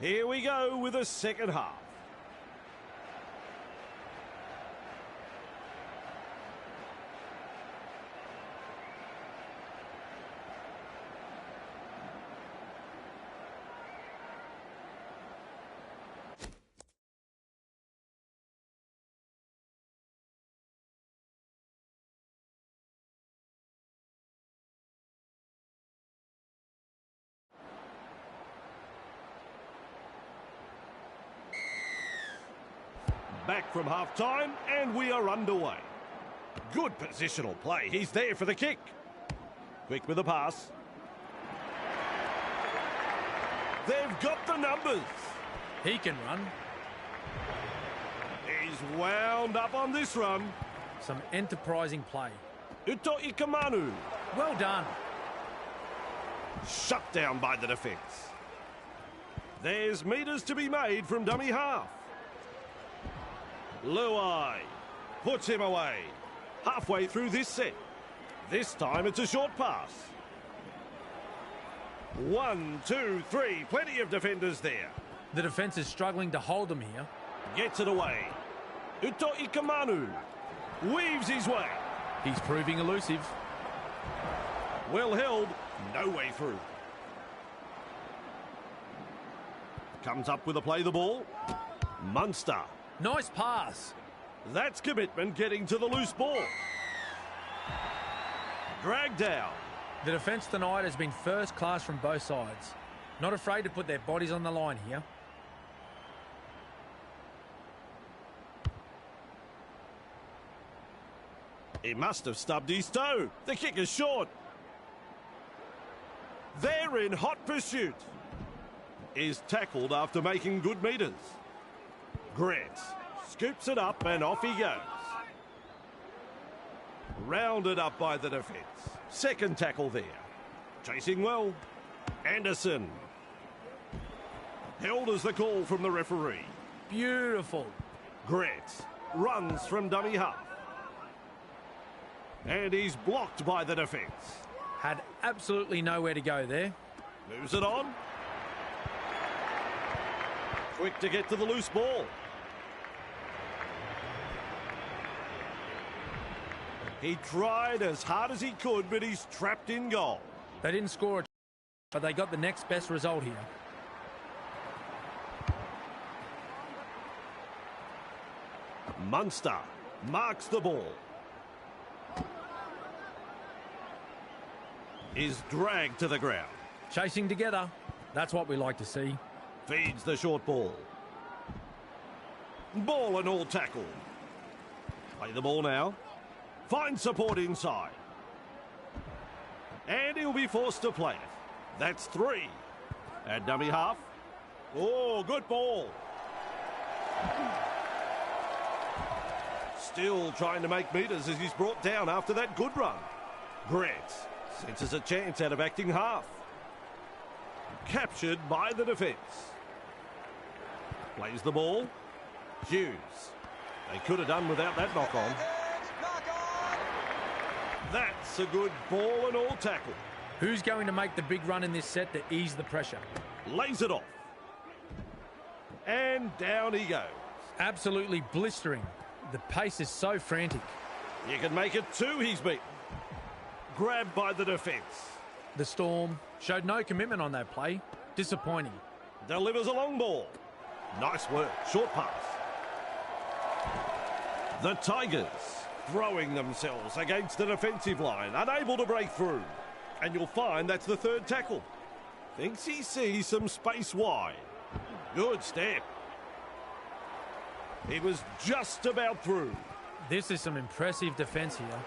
Here we go with the second half. Back from half-time, and we are underway. Good positional play. He's there for the kick. Quick with the pass. They've got the numbers. He can run. He's wound up on this run. Some enterprising play. Uto Ikamanu. Well done. Shut down by the defence. There's metres to be made from dummy half. Luai puts him away. Halfway through this set. This time it's a short pass. 1, 2, 3. Plenty of defenders there. The defence is struggling to hold them here. Gets it away. Uto Ikamanu weaves his way. He's proving elusive. Well held. No way through. Comes up with a play the ball. Munster. Nice pass. That's commitment getting to the loose ball. Dragged down. The defence tonight has been first class from both sides. Not afraid to put their bodies on the line here. He must have stubbed his toe. The kick is short. They're in hot pursuit. Is tackled after making good metres. Grant scoops it up and off he goes. Rounded up by the defence. Second tackle there. Chasing well. Anderson. Held as the call from the referee. Beautiful. Grant runs from dummy half. And he's blocked by the defence. Had absolutely nowhere to go there. Moves it on. Quick to get to the loose ball. He tried as hard as he could, but he's trapped in goal. They didn't score, but they got the next best result here. Munster marks the ball. Is dragged to the ground. Chasing together. That's what we like to see. Feeds the short ball. Ball and all tackle. Play the ball now. Finds support inside. And he'll be forced to play it. That's 3. At dummy half. Oh, good ball. Still trying to make metres as he's brought down after that good run. Grant senses a chance out of acting half. Captured by the defence. Plays the ball. Hughes. They could have done without that knock on. That's a good ball and all tackle. Who's going to make the big run in this set to ease the pressure? Lays it off. And down he goes. Absolutely blistering. The pace is so frantic. You can make it 2, he's beaten. Grabbed by the defence. The Storm showed no commitment on that play. Disappointing. Delivers a long ball. Nice work. Short pass. The Tigers throwing themselves against the defensive line, unable to break through. And you'll find that's the third tackle. Thinks he sees some space wide. Good step. He was just about through. This is some impressive defence here,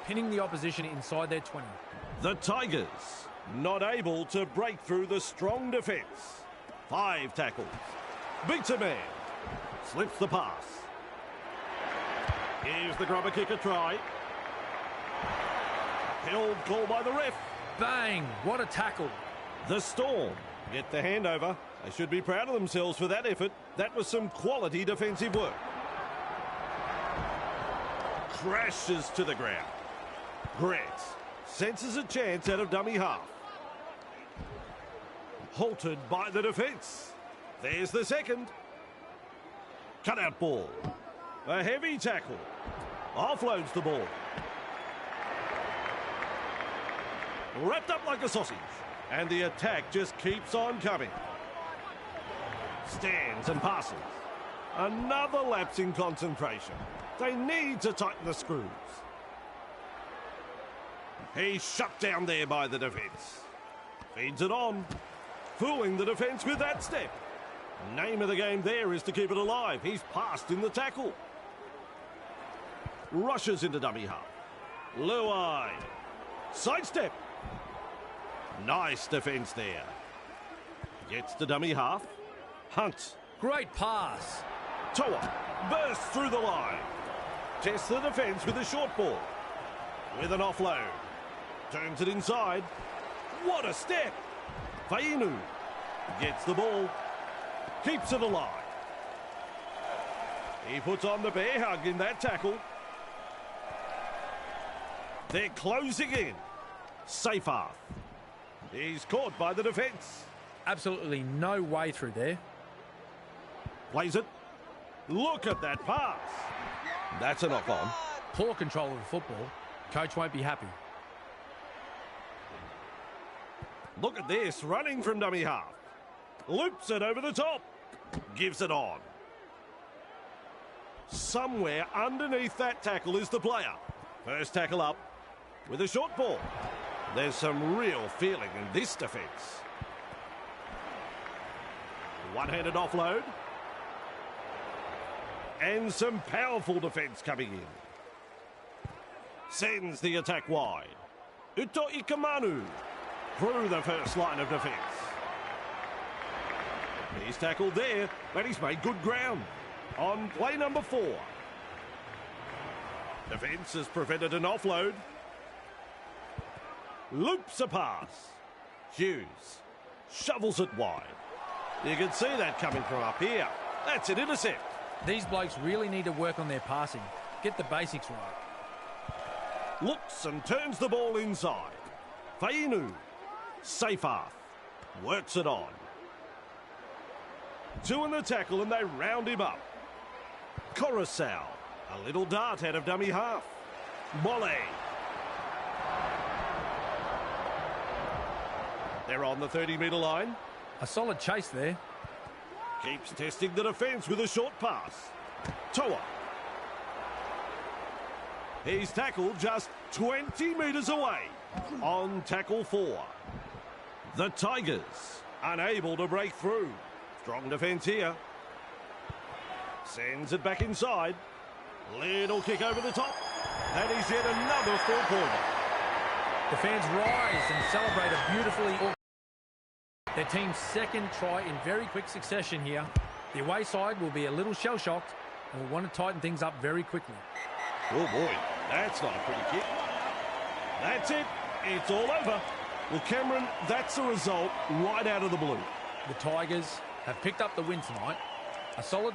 pinning the opposition inside their 20. The Tigers not able to break through the strong defence. 5 tackles. Beats a man. Slips the pass. Gives the grubber kick a try. Held call by the ref. Bang! What a tackle. The Storm get the handover. They should be proud of themselves for that effort. That was some quality defensive work. Crashes to the ground. Grant senses a chance out of dummy half. Halted by the defence. There's the second. Cut-out ball. A heavy tackle. Offloads the ball. Wrapped up like a sausage. And the attack just keeps on coming. Stands and passes. Another lapse in concentration. They need to tighten the screws. He's shut down there by the defence. Feeds it on. Fooling the defence with that step. Name of the game there is to keep it alive. He's passed in the tackle. Rushes into dummy half. Luai. Sidestep. Nice defence there. Gets to dummy half. Hunt. Great pass. Toa bursts through the line. Tests the defence with a short ball. With an offload. Turns it inside. What a step. Fainu gets the ball. Keeps it alive. He puts on the bear hug in that tackle. They're closing in. Seyfarth. He's caught by the defence. Absolutely no way through there. Plays it. Look at that pass. That's a knock on. Poor control of the football. Coach won't be happy. Look at this, running from dummy half. Loops it over the top. Gives it on. Somewhere underneath that tackle is the player. First tackle up with a short ball. There's some real feeling in this defence. One-handed offload. And some powerful defence coming in. Sends the attack wide. Uto Ikamanu through the first line of defence. He's tackled there, but he's made good ground on play number 4. Defence has prevented an offload. Loops a pass. Hughes shovels it wide. You can see that coming from up here. That's an intercept. These blokes really need to work on their passing. Get the basics right. Looks and turns the ball inside. Fainu. Seyfarth works it on. 2 in the tackle and they round him up. Coruscant. A little dart out of dummy half. Molle. They're on the 30-metre line. A solid chase there. Keeps testing the defence with a short pass. Toa. He's tackled just 20 metres away on tackle 4. The Tigers unable to break through. Strong defence here. Sends it back inside. Little kick over the top. That is yet another 4-pointer. The fans rise and celebrate a beautifully... Their team's second try in very quick succession here. The away side will be a little shell-shocked and will want to tighten things up very quickly. Oh boy, that's not a pretty kick. That's it. It's all over. Well, Cameron, that's a result right out of the blue. The Tigers have picked up the win tonight. A solid...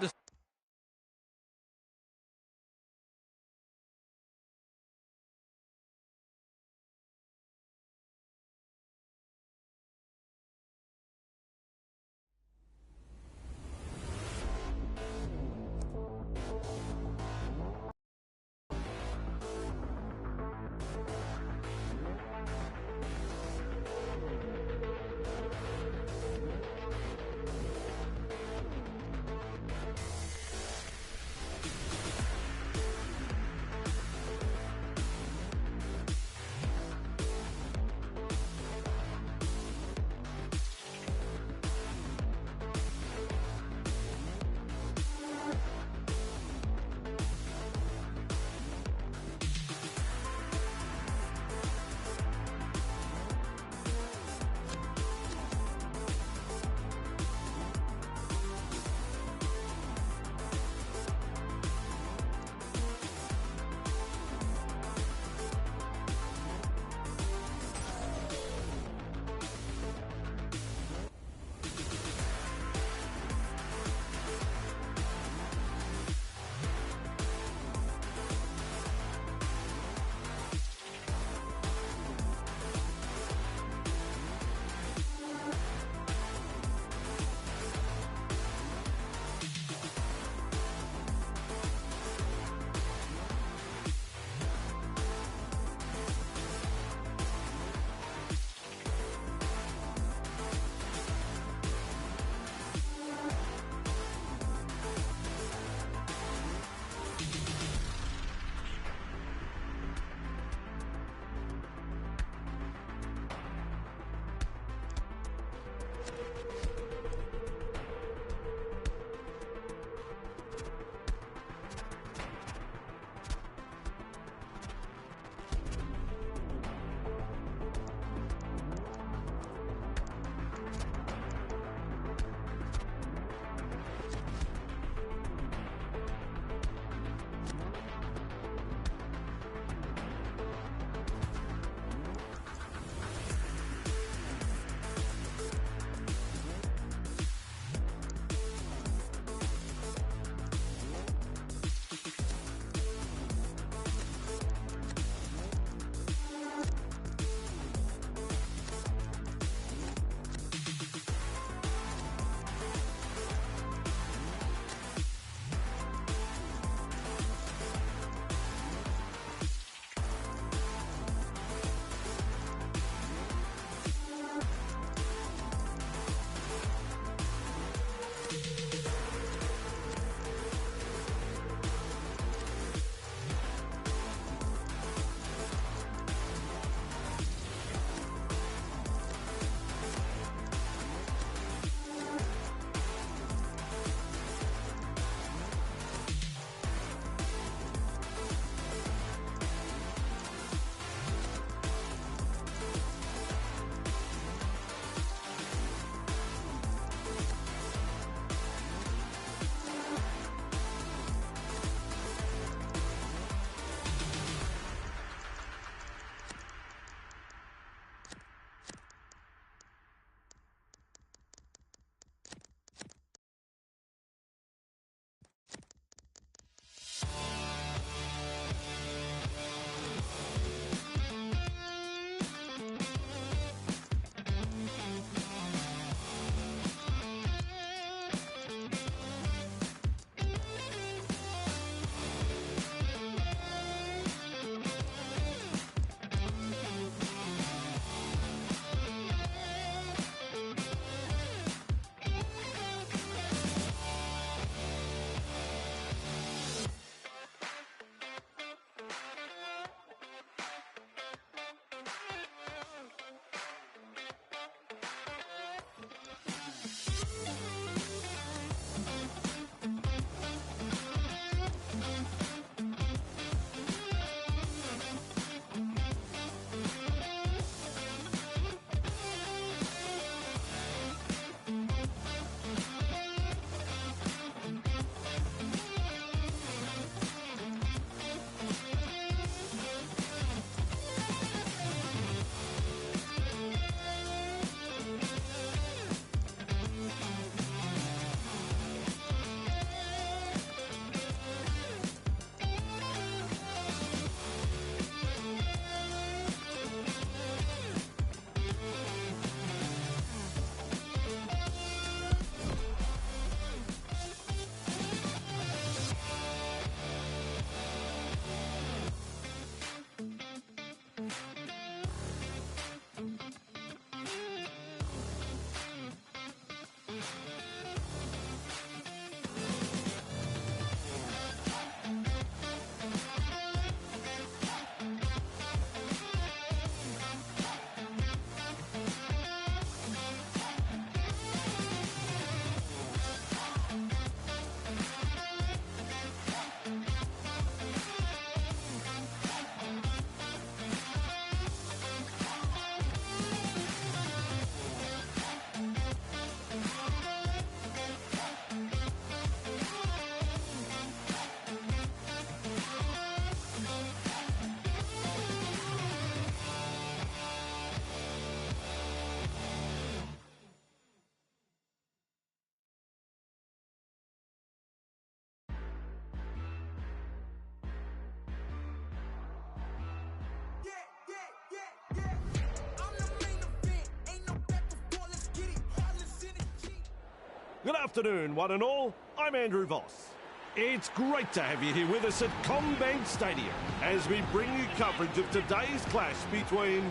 Good afternoon, one and all. I'm Andrew Voss. It's great to have you here with us at Combank Stadium as we bring you coverage of today's clash between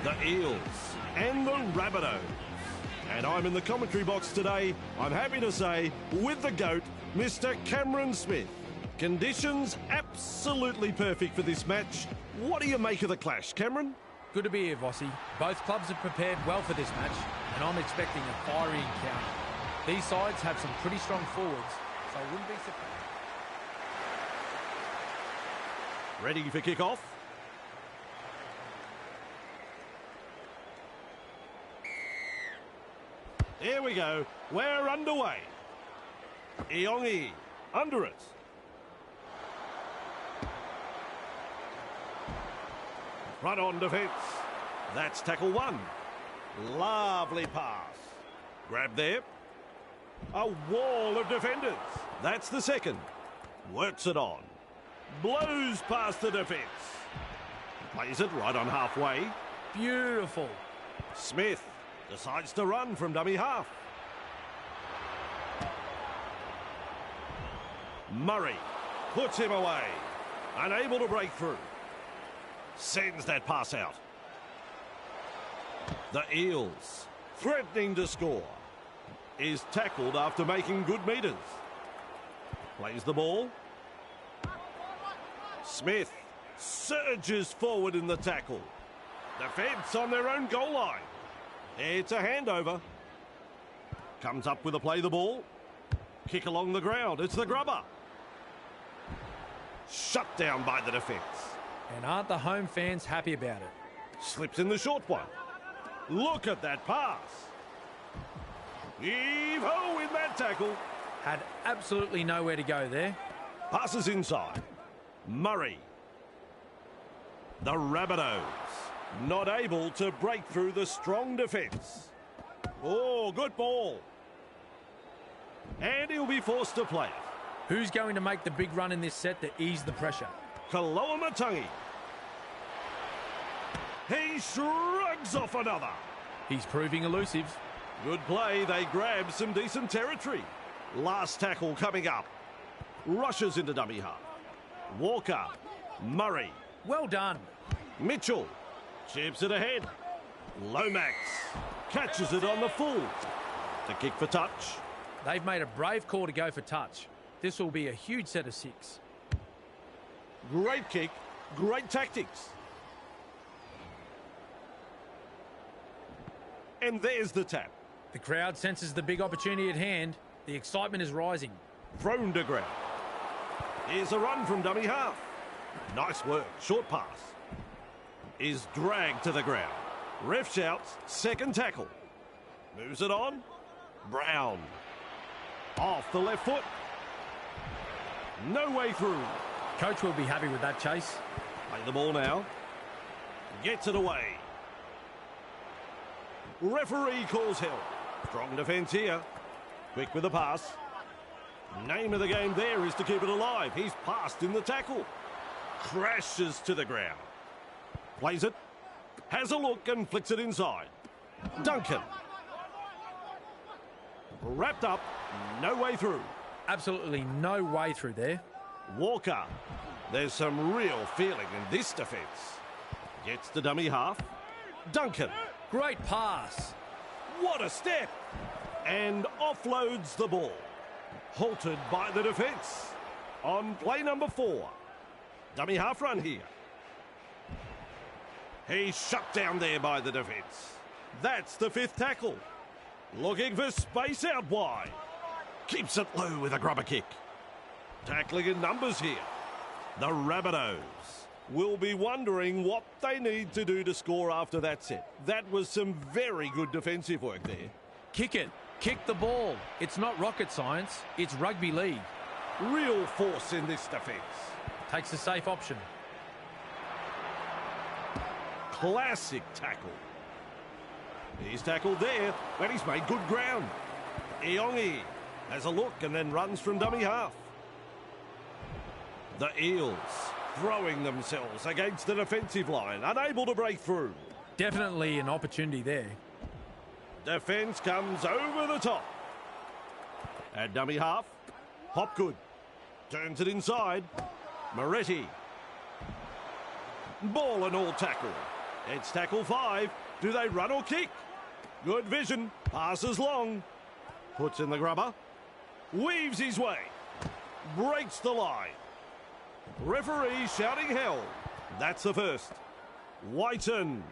the Eels and the Rabbitohs. And I'm in the commentary box today, I'm happy to say, with the GOAT, Mr. Cameron Smith. Conditions absolutely perfect for this match. What do you make of the clash, Cameron? Good to be here, Vossi. Both clubs have prepared well for this match, and I'm expecting a fiery encounter. These sides have some pretty strong forwards, so I wouldn't be surprised. Ready for kick-off? Here we go. We're underway. Iongi under it. Front on defence. That's tackle one. Lovely pass. Grab there. A wall of defenders. That's the second. Works it on. Blows past the defence. Plays it right on halfway. Beautiful. Smith decides to run from dummy half. Murray puts him away. Unable to break through. Sends that pass out. The Eels, threatening to score, is tackled after making good metres. Plays the ball. Smith surges forward in the tackle. Defence on their own goal line. It's a handover. Comes up with a play the ball. Kick along the ground. It's the grubber. Shut down by the defence. And aren't the home fans happy about it? Slips in the short one. Look at that pass. Heave-ho in that tackle. Had absolutely nowhere to go there. Passes inside. Murray. The Rabbitohs not able to break through the strong defence. Oh, good ball. And he'll be forced to play it. Who's going to make the big run in this set to ease the pressure? Kaloamatangi. He shrugs off another. He's proving elusive. Good play. They grab some decent territory. Last tackle coming up. Rushes into dummy half. Walker. Murray. Well done. Mitchell. Chips it ahead. Lomax. Catches it on the full. The kick for touch. They've made a brave call to go for touch. This will be a huge set of 6. Great kick. Great tactics. And there's the tap. The crowd senses the big opportunity at hand. The excitement is rising. Thrown to ground. Here's a run from dummy half. Nice work. Short pass. Is dragged to the ground. Ref shouts, second tackle. Moves it on. Brown. Off the left foot. No way through. Coach will be happy with that chase. Play the ball now. Gets it away. Referee calls help. Strong defence here. Quick with the pass. Name of the game there is to keep it alive. He's passed in the tackle. Crashes to the ground. Plays it. Has a look and flicks it inside. Duncan. Wrapped up. No way through. Absolutely no way through there. Walker. There's some real feeling in this defence. Gets to dummy half. Duncan. Great pass. What a step. And offloads the ball. Halted by the defence. On play number 4. Dummy half run here. He's shut down there by the defence. That's the 5th tackle. Looking for space out wide. Keeps it low with a grubber kick. Tackling in numbers here. The Rabbitohs will be wondering what they need to do to score after that set. That was some very good defensive work there. Kick it. Kick the ball. It's not rocket science. It's rugby league. Real force in this defence. Takes a safe option. Classic tackle. He's tackled there, but he's made good ground. Iongi has a look and then runs from dummy half. The Eels throwing themselves against the defensive line, unable to break through. Definitely an opportunity there. Defence comes over the top. At dummy half. Hopgood. Turns it inside. Moretti. Ball and all tackle. It's tackle 5. Do they run or kick? Good vision. Passes long. Puts in the grubber. Weaves his way. Breaks the line. Referee shouting hell. That's the first. Whiten.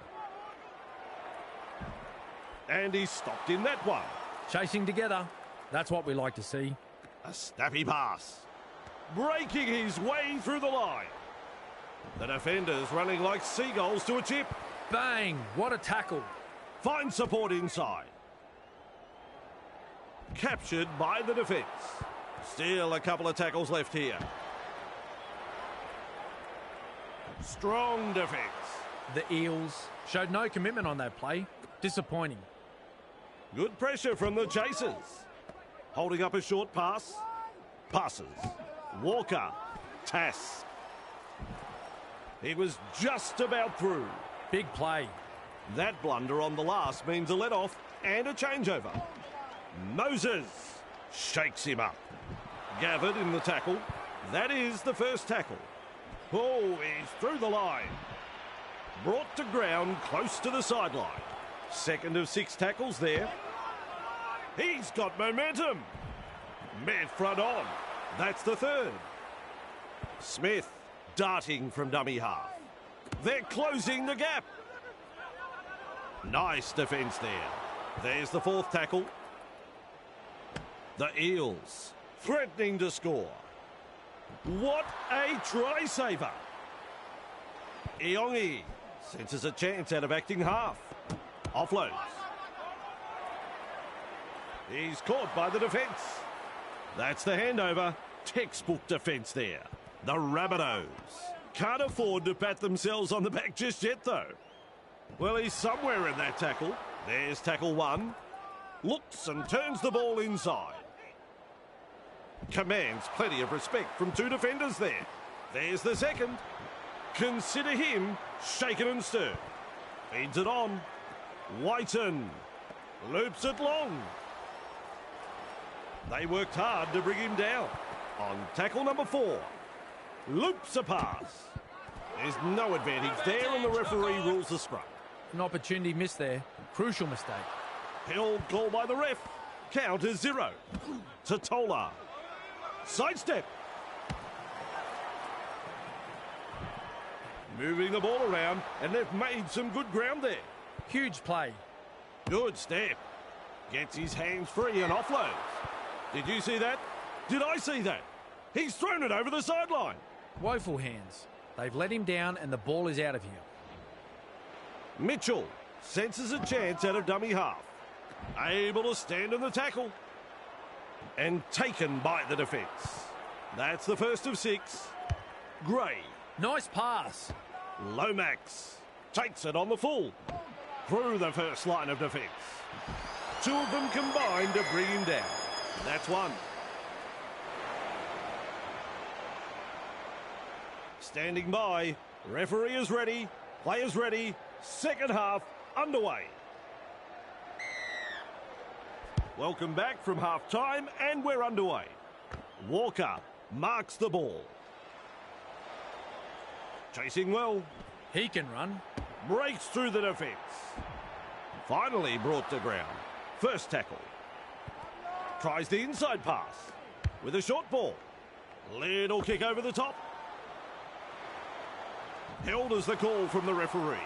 And he's stopped in that one. Chasing together. That's what we like to see. A snappy pass. Breaking his way through the line. The defenders running like seagulls to a chip. Bang! What a tackle. Finds support inside. Captured by the defence. Still a couple of tackles left here. Strong defence. The Eels showed no commitment on that play. Disappointing. Good pressure from the chasers. Holding up a short pass. Passes. Walker. Tass. He was just about through. Big play. That blunder on the last means a let-off and a changeover. Moses shakes him up. Gathered in the tackle. That is the first tackle. Oh, he's through the line. Brought to ground close to the sideline. Second of 6 tackles there. He's got momentum. Met front on. That's the third. Smith darting from dummy half. They're closing the gap. Nice defence there. There's the 4th tackle. The Eels threatening to score. What a try saver. Iongi senses a chance out of acting half. Offloads. He's caught by the defence. That's the handover. Textbook defence there. The Rabbitohs can't afford to pat themselves on the back just yet, though. Well, he's somewhere in that tackle. There's tackle 1. Looks and turns the ball inside. Commands plenty of respect from 2 defenders there. There's the second. Consider him shaken and stirred. Feeds it on. Whiten. Loops it long. They worked hard to bring him down. On tackle number 4. Loops a pass. There's no advantage there and the referee rules the scrum. An opportunity missed there. Crucial mistake. Held call by the ref. Count is 0. Totola. Sidestep. Moving the ball around, and they've made some good ground there. Huge play. Good step. Gets his hands free and offloads. Did you see that? Did I see that? He's thrown it over the sideline. Woeful hands. They've let him down and the ball is out of here. Mitchell senses a chance out of dummy half. Able to stand in the tackle. And taken by the defence. That's the first of 6. Gray. Nice pass. Lomax takes it on the full. Through the first line of defence. 2 of them combined to bring him down. That's 1. Standing by. Referee is ready. Players ready. Second half underway. Welcome back from half-time and we're underway. Walker marks the ball. Chasing well. He can run. Breaks through the defence. Finally brought to ground. First tackle. Tries the inside pass. With a short ball. Little kick over the top. Held as the call from the referee.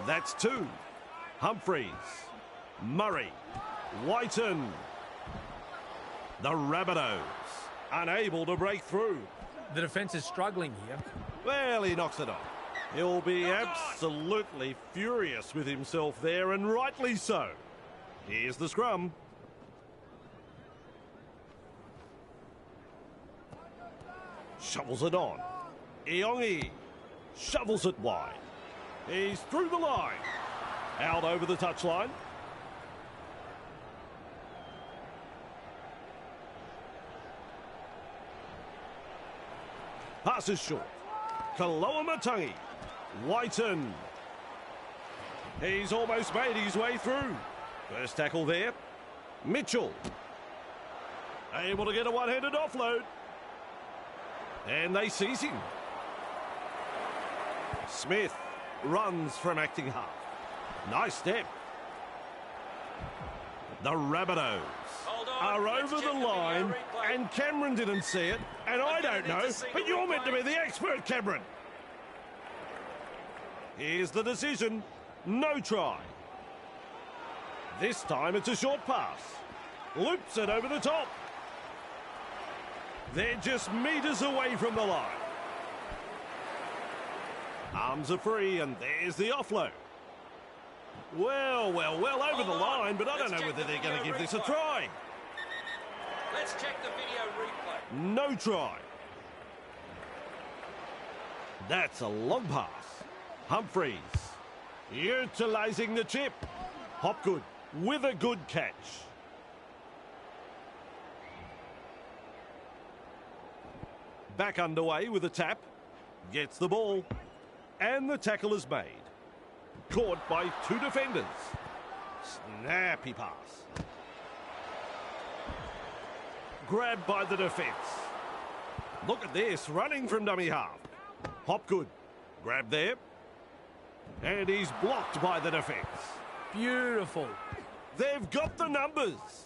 That's 2. Humphreys. Murray. Whiten. The Rabbitohs unable to break through. The defence is struggling here. Well, he knocks it off. He'll be absolutely furious with himself there, and rightly so. Here's the scrum. Shovels it on. Iongi shovels it wide. He's through the line. Out over the touchline. Passes short. Kaloamatangi. Whiten. He's almost made his way through. First tackle there. Mitchell. Able to get a one-handed offload. And they seize him. Smith runs from acting half. Nice step. The Rabbitohs are over the line, and Cameron didn't see it, and I don't know, but you're meant to be the expert, Cameron. Here's the decision. No try. This time it's a short pass. Loops it over the top. They're just metres away from the line. Arms are free, and there's the offload. Well, over the line, but I don't know whether they're going to give this a try. Let's check the video replay. No try. That's a long pass. Humphreys utilising the chip. Hopgood with a good catch. Back underway with a tap. Gets the ball. And the tackle is made. Caught by two defenders. Snappy pass. Grabbed by the defence. Look at this, running from dummy half. Hopgood. Grab there. And he's blocked by the defence. Beautiful. They've got the numbers.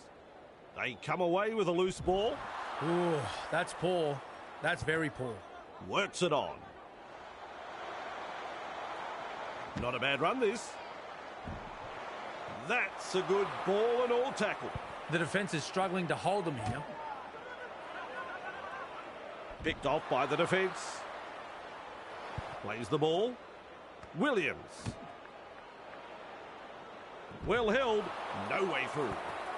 They come away with a loose ball. Ooh, that's poor. That's very poor. Works it on. Not a bad run, this. That's a good ball and all tackle. The defence is struggling to hold them here. Picked off by the defence. Plays the ball. Williams. Well held. No way through.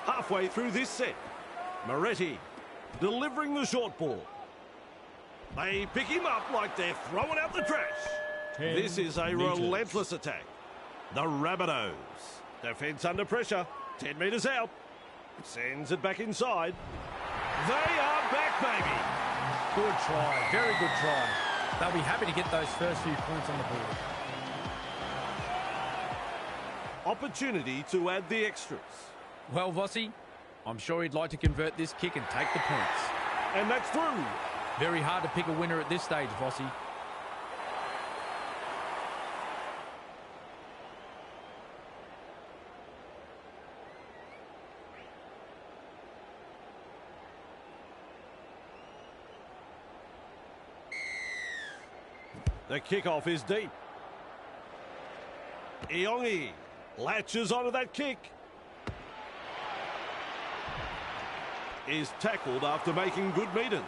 Halfway through this set. Moretti delivering the short ball. They pick him up like they're throwing out the trash. This is a relentless attack. The Rabbitohs. Defence under pressure. 10 metres out. Sends it back inside. They are back, baby. Good try. Very good try. They'll be happy to get those first few points on the board. Opportunity to add the extras. Well, Vossi, I'm sure he'd like to convert this kick and take the points. And that's through. Very hard to pick a winner at this stage, Vossi. The kickoff is deep. Iongi latches onto that kick. Is tackled after making good metres.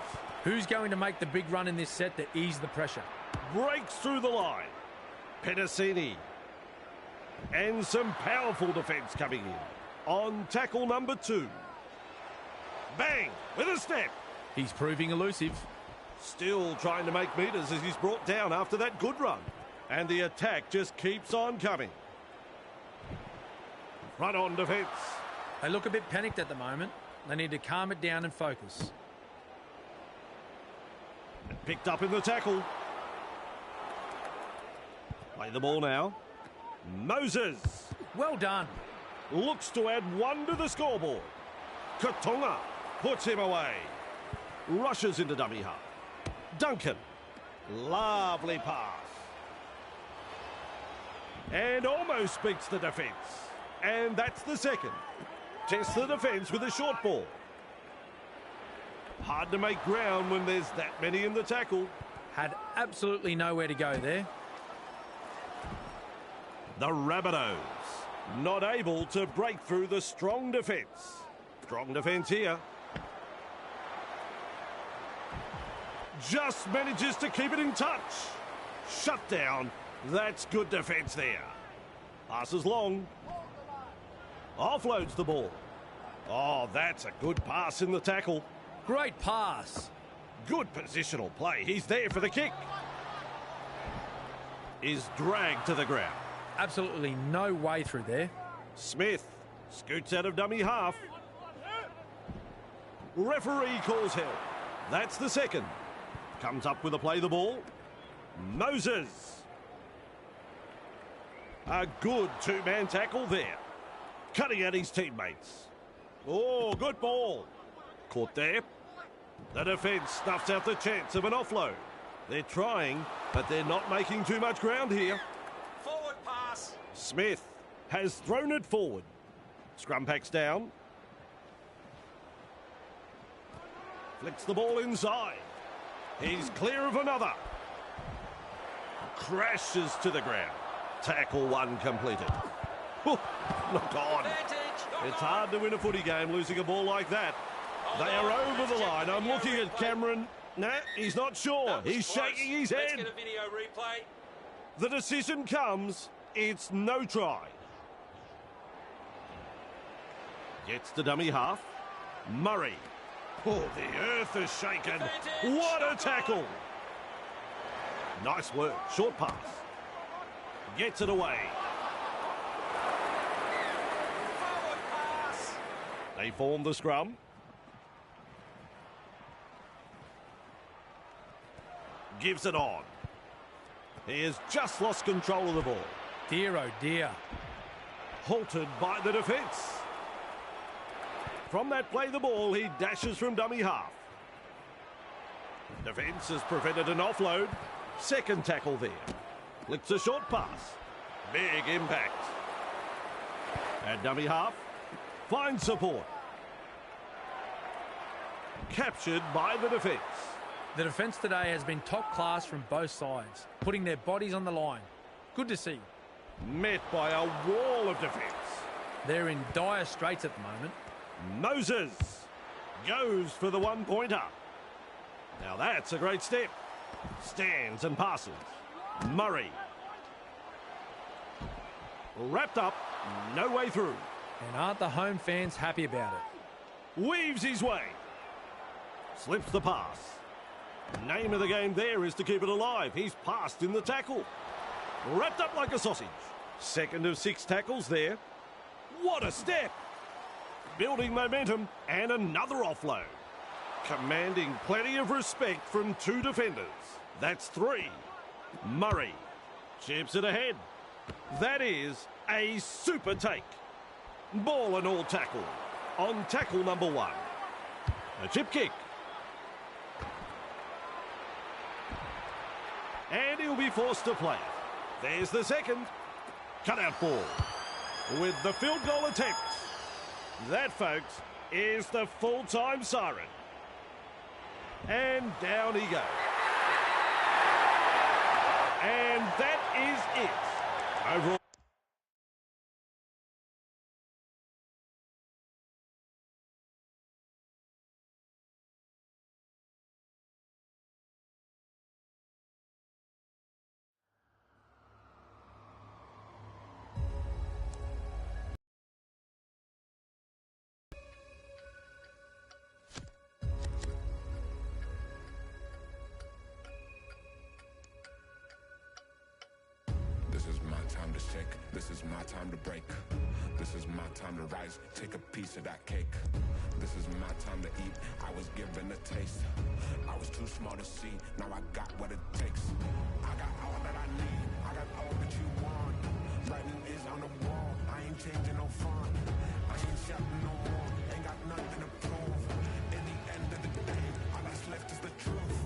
Who's going to make the big run in this set to ease the pressure? Breaks through the line. Pedicini. And some powerful defence coming in. On tackle number 2. Bang! With a step. He's proving elusive. Still trying to make metres as he's brought down after that good run. And the attack just keeps on coming. Run on defence. They look a bit panicked at the moment. They need to calm it down and focus. Picked up in the tackle. Play the ball now. Moses. Well done. Looks to add 1 to the scoreboard. Katonga puts him away. Rushes into dummy half. Duncan. Lovely pass. And almost beats the defence. And that's the second. Tests the defence with a short ball. Hard to make ground when there's that many in the tackle. Had absolutely nowhere to go there. The Rabbitohs not able to break through the strong defence. Strong defence here. Just manages to keep it in touch. Shut down. That's good defence there. Passes long. Offloads the ball. Oh, that's a good pass in the tackle. Great pass. Good positional play. He's there for the kick. Is dragged to the ground. Absolutely no way through there. Smith scoots out of dummy half. Referee calls held. That's the second. Comes up with a play the ball. Moses. A good two-man tackle there. Cutting out his teammates. Oh, good ball. Caught there. The defence snuffs out the chance of an offload. They're trying, but they're not making too much ground here. Forward pass. Smith has thrown it forward. Scrum packs down. Flicks the ball inside. He's clear of another. Crashes to the ground. Tackle one completed. Oh, knocked on. It's hard to win a footy game losing a ball like that. They are over the line. I'm looking at Cameron. Nah, he's not sure. He's shaking his head. Let's get a video replay. The decision comes. It's no try. Gets the dummy half. Murray. Oh, the earth is shaken. What a tackle. Nice work. Short pass. Gets it away. Forward pass. They form the scrum. Gives it on. He has just lost control of the ball. Dear, oh dear. Halted by the defence. From that play the ball, he dashes from dummy half. Defence has prevented an offload. Second tackle there. Flicks a short pass. Big impact. At dummy half. Finds support. Captured by the defence. The defence today has been top class from both sides, putting their bodies on the line. Good to see. Met by a wall of defence. They're in dire straits at the moment. Moses goes for the 1 pointer. Now that's a great step. Stands and passes. Murray. Wrapped up, no way through. And aren't the home fans happy about it? Weaves his way. Slips the pass. Name of the game there is to keep it alive. He's passed in the tackle. Wrapped up like a sausage. Second of 6 tackles there. What a step. Building momentum and another offload. Commanding plenty of respect from 2 defenders. That's 3. Murray chips it ahead. That is a super take. Ball and all tackle. On tackle number 1. A chip kick. And he'll be forced to play it. There's the second. Cutout ball. With the field goal attempt. That, folks, is the full-time siren. And down he goes. And that is it. Overall. To shake. This is my time to break. This is my time to rise. Take a piece of that cake. This is my time to eat. I was given a taste. I was too small to see. Now I got what it takes. I got all that I need. I got all that you want. Writing is on the wall. I ain't changing no font. I ain't shouting no more. Ain't got nothing to prove. In the end of the day, all that's left is the truth.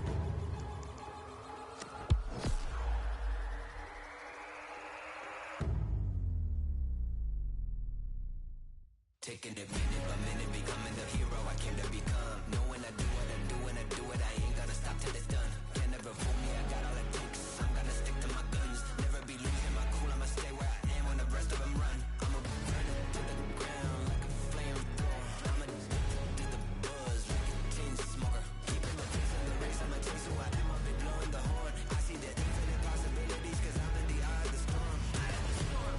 Taking it minute by minute, becoming the hero I came to become. Knowing I do what I do and I do it, I ain't gonna stop till it's done. Can't never fool me, I got all it takes. I'm gonna stick to my guns, never be losing my cool. I'ma stay where I am when the rest of them run. I'ma burn it to the ground like a flame thrower. I'm addicted to the buzz like a chain smoker. Keeping my face in the race, I'ma chase who I am. I'll be blowing the horn. I see the infinite possibilities, cause I'm in the eye of the storm. Eye of the storm.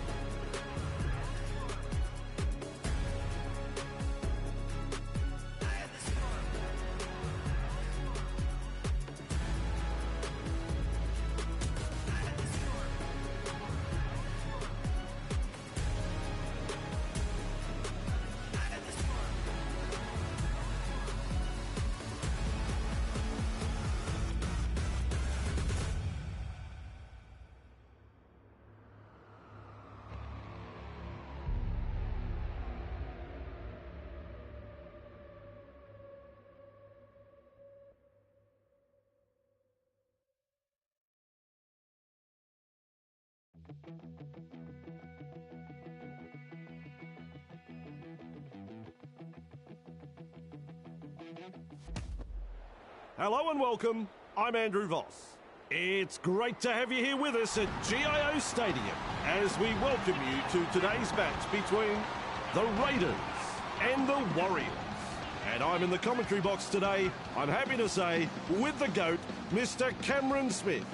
Hello and welcome. I'm Andrew Voss. It's great to have you here with us at GIO Stadium as we welcome you to today's match between the Raiders and the Warriors. And I'm in the commentary box today, I'm happy to say, with the GOAT, Mr. Cameron Smith.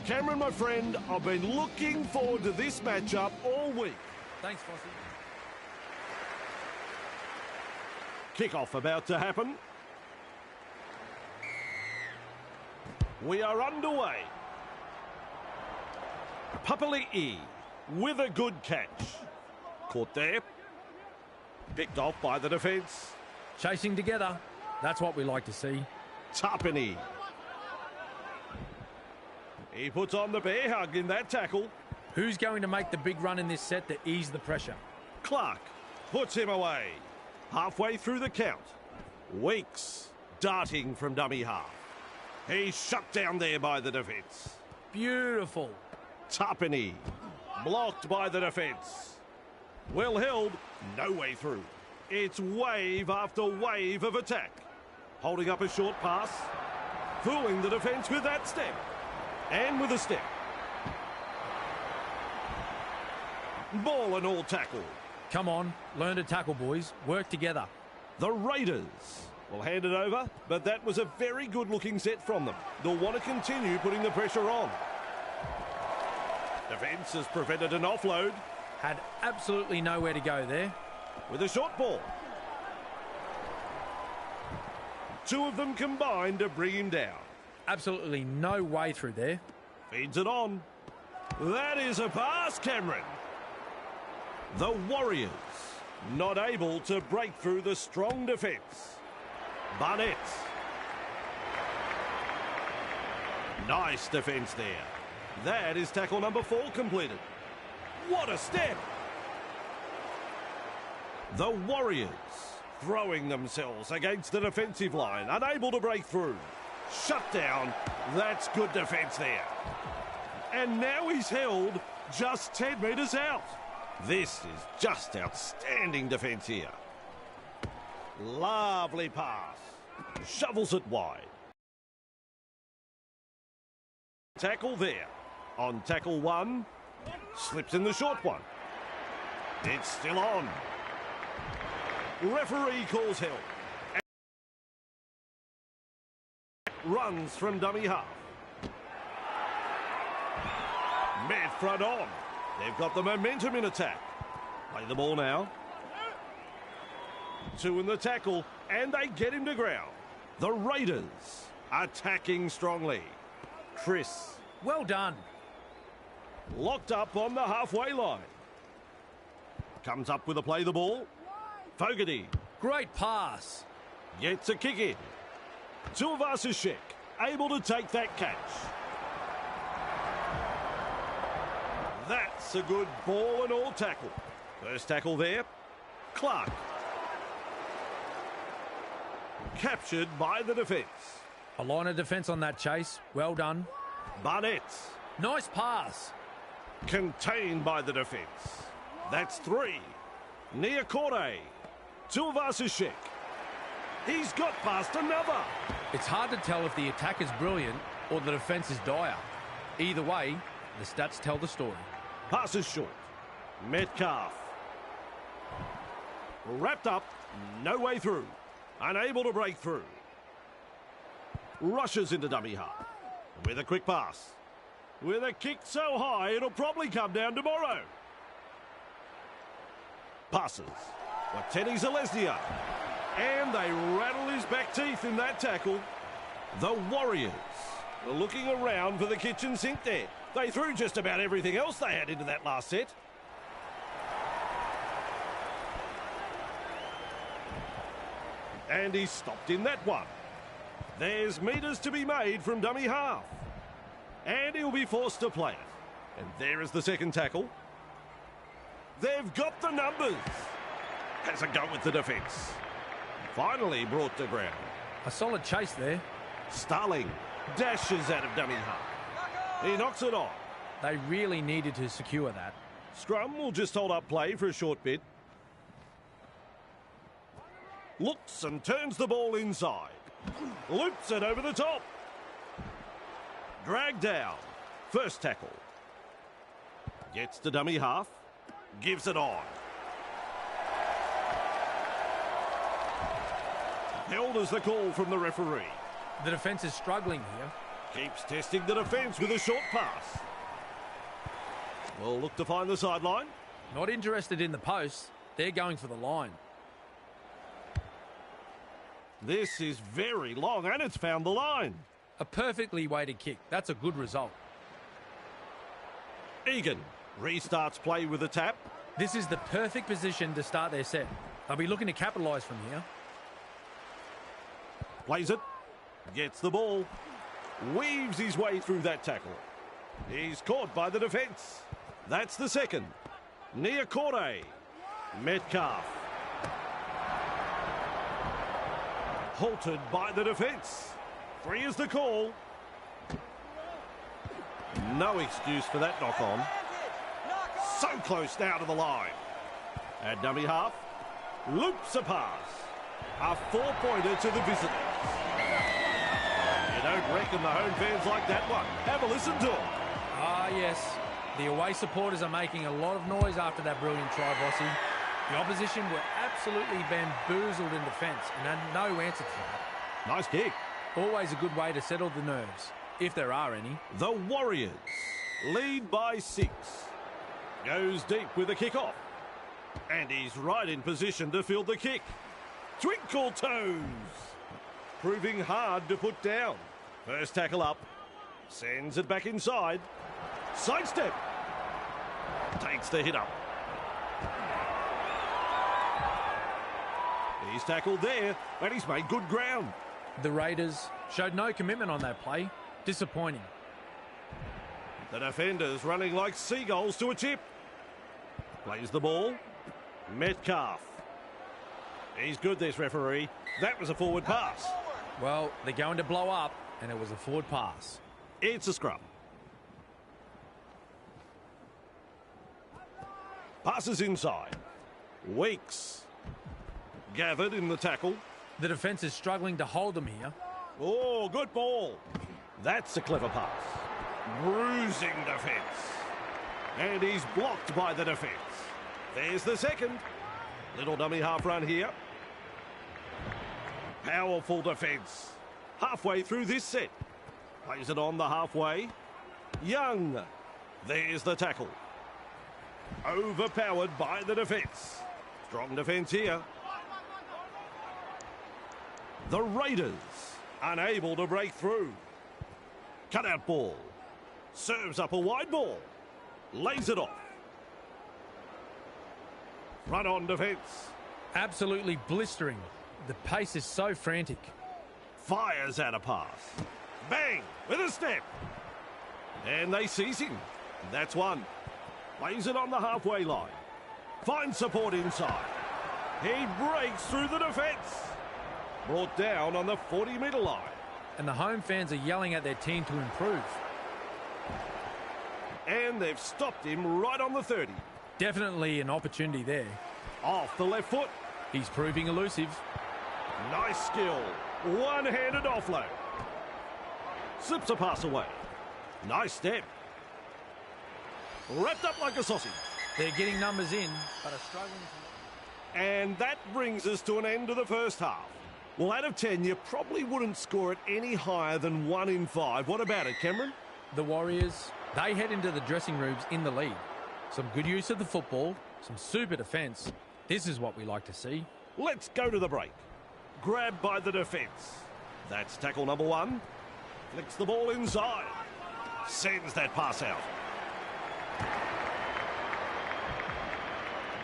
Cameron, my friend, I've been looking forward to this matchup all week. Thanks, Fossey. Kickoff about to happen. We are underway. Papali'i with a good catch. Caught there. Picked off by the defence. Chasing together. That's what we like to see. Tapani. He puts on the bear hug in that tackle. Who's going to make the big run in this set to ease the pressure? Clark puts him away. Halfway through the count. Weeks darting from dummy half. He's shut down there by the defence. Beautiful. Tapani blocked by the defence. Well held, no way through. It's wave after wave of attack. Holding up a short pass. Fooling the defence with that step. And with a step. Ball and all tackle. Come on, learn to tackle, boys. Work together. The Raiders will hand it over, but that was a very good-looking set from them. They'll want to continue putting the pressure on. Defence has prevented an offload. Had absolutely nowhere to go there. With a short ball. Two of them combined to bring him down. Absolutely no way through there. Feeds it on. That is a pass, Cameron. The Warriors not able to break through the strong defence. Barnett. Nice defence there. That is tackle number 4 completed. What a step! The Warriors throwing themselves against the defensive line, unable to break through. Shut down. That's good defence there. And now he's held just 10 metres out. This is just outstanding defence here. Lovely pass. Shovels it wide. Tackle there. On tackle 1. Slips in the short one. It's still on. Referee calls help. Runs from dummy half. Mid front on. They've got the momentum in attack. Play the ball now. 2 in the tackle, and they get him to ground. The Raiders attacking strongly. Chris. Well done. Locked up on the halfway line. Comes up with a play the ball. Fogarty. Great pass. Gets a kick in. Tuivasa-Sheck able to take that catch. That's a good ball and all tackle. First tackle there. Clark. Captured by the defence. A line of defence on that chase. Well done. Barnett. Nice pass. Contained by the defence. That's 3. Niakore. Tuivasa-Sheck. He's got past another. It's hard to tell if the attack is brilliant or the defence is dire. Either way, the stats tell the story. Passes short. Metcalf. Wrapped up. No way through. Unable to break through. Rushes into dummy half. With a quick pass. With a kick so high, it'll probably come down tomorrow. Passes. Wateni Zalesnia. And they rattle his back teeth in that tackle. The Warriors are looking around for the kitchen sink there. They threw just about everything else they had into that last set. And he's stopped in that one. There's metres to be made from dummy half. And he'll be forced to play it. And there is the second tackle. They've got the numbers. Has a go with the defence. Finally brought to ground. A solid chase there. Starling dashes out of dummy half. He knocks it on. They really needed to secure that. Scrum will just hold up play for a short bit. Looks and turns the ball inside. Loops it over the top. Drag down. First tackle. Gets to dummy half. Gives it on. Held as the call from the referee. The defence is struggling here. Keeps testing the defence with a short pass. Will look to find the sideline. Not interested in the post. They're going for the line. This is very long and it's found the line. A perfectly weighted kick. That's a good result. Egan restarts play with a tap. This is the perfect position to start their set. They'll be looking to capitalise from here. Plays it. Gets the ball. Weaves his way through that tackle. He's caught by the defence. That's the second. Niakorte. Metcalf. Halted by the defence. 3 is the call. No excuse for that knock on. So close now to the line. At dummy half. Loops a pass. A 4-pointer to the visitors. You don't reckon the home fans like that one. Have a listen to them. Ah, yes. The away supporters are making a lot of noise after that brilliant try, Bossy. The opposition were absolutely bamboozled in defence and had no answer to that. Nice kick. Always a good way to settle the nerves, if there are any. The Warriors lead by 6. Goes deep with a kick-off. And he's right in position to field the kick. Twinkle toes. Proving hard to put down. First tackle up. Sends it back inside. Sidestep. Takes the hit up. He's tackled there, but he's made good ground. The Raiders showed no commitment on that play. Disappointing. The defenders running like seagulls to a chip. Plays the ball. Metcalf. He's good, this referee. That was a forward pass. Well, they're going to blow up, and it was a forward pass. It's a scrum. Passes inside. Weeks. Gathered in the tackle. The defence is struggling to hold them here. Oh, good ball. That's a clever pass. Bruising defence. And he's blocked by the defence. There's the second. Little dummy half run here. Powerful defence. Halfway through this set. Plays it on the halfway. Young. There's the tackle. Overpowered by the defence. Strong defence here. The Raiders unable to break through. Cutout ball. Serves up a wide ball. Lays it off. Run on defence. Absolutely blistering. The pace is so frantic. Fires out a pass. Bang! With a step. And they seize him. That's one. Plays it on the halfway line. Finds support inside. He breaks through the defence. Brought down on the 40-metre line. And the home fans are yelling at their team to improve. And they've stopped him right on the 30. Definitely an opportunity there. Off the left foot. He's proving elusive. Nice skill. One-handed offload. Slips a pass away. Nice step. Wrapped up like a sausage. They're getting numbers in, but are struggling to... And that brings us to an end of the first half. Well, out of 10, you probably wouldn't score it any higher than 1 in 5. What about it, Cameron? The Warriors, they head into the dressing rooms in the lead. Some good use of the football, some super defence. This is what we like to see. Let's go to the break. Grabbed by the defence. That's tackle number 1. Flicks the ball inside. Sends that pass out.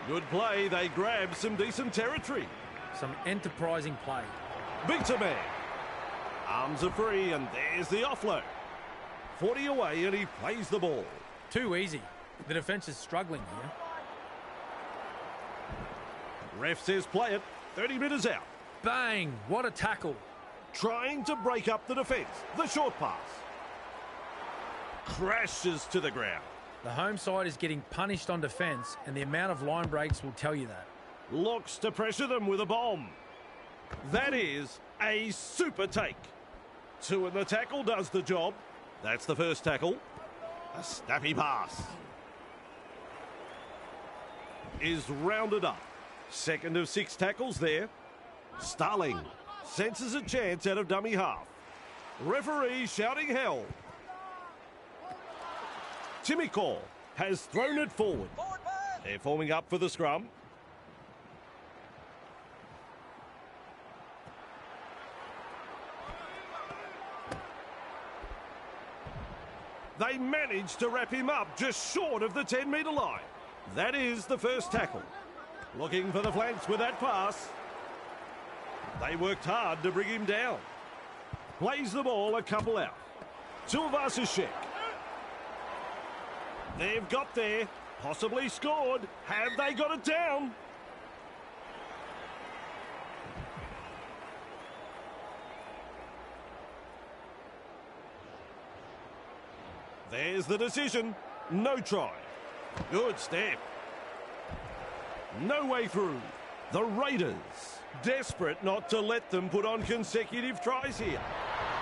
Good play. They grab some decent territory. Some enterprising play. Beats a man. Arms are free, and there's the offload. 40 away, and he plays the ball. Too easy. The defence is struggling here. Ref says play it. 30 metres out. Bang! What a tackle. Trying to break up the defence. The short pass. crashes to the ground. The home side is getting punished on defence, and the amount of line breaks will tell you that. Looks to pressure them with a bomb. That is a super take. 2 in the tackle does the job. That's the first tackle. A snappy pass is rounded up. Second of 6 tackles there. Starling senses a chance out of dummy half. Referee shouting hell. Timiko has thrown it forward. They're forming up for the scrum. They managed to wrap him up just short of the 10-metre line. That is the first tackle. Looking for the flanks with that pass. They worked hard to bring him down. Plays the ball a couple out. Tuivasa-Sheck. They've got there. Possibly scored. Have they got it down? There's the decision. No try. Good step. No way through. The Raiders, desperate not to let them put on consecutive tries here.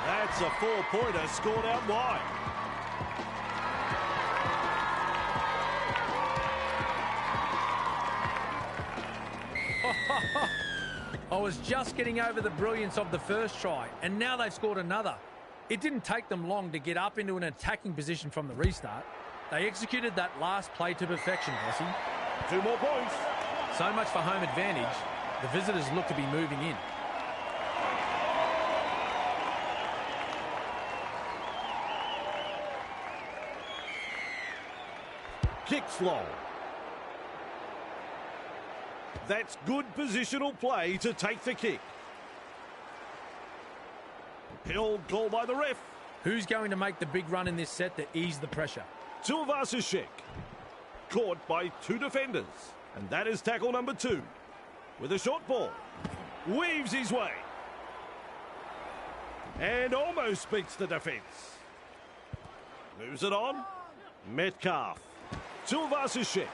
That's a 4-pointer scored out wide. I was just getting over the brilliance of the first try, and now they've scored another. It didn't take them long to get up into an attacking position from the restart. They executed that last play to perfection, Bossy. 2 more points. So much for home advantage. The visitors look to be moving in. Kicks long. That's good positional play to take the kick. Held goal by the ref. Who's going to make the big run in this set to ease the pressure? Tuivasa-Sheck. Caught by 2 defenders. And that is tackle number 2. With a short ball. Weaves his way. And almost beats the defence. Moves it on. Metcalf. Tuivasa-Sheck.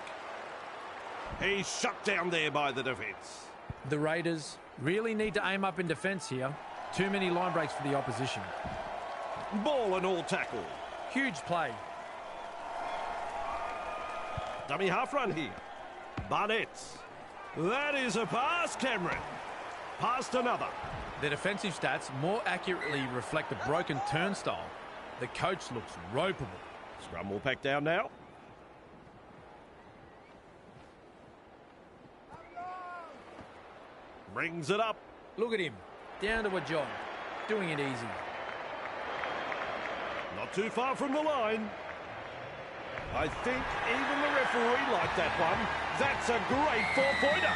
He's shut down there by the defence. The Raiders really need to aim up in defence here. Too many line breaks for the opposition. Ball and all tackle. Huge play. Dummy half run here. Barnett. That is a pass, Cameron. Past another. The defensive stats more accurately reflect a broken turnstile. The coach looks ropeable. Scrum will pack down now. Brings it up. Look at him. Down to a jog. Doing it easy. Not too far from the line. I think even the referee liked that one. That's a great 4-pointer.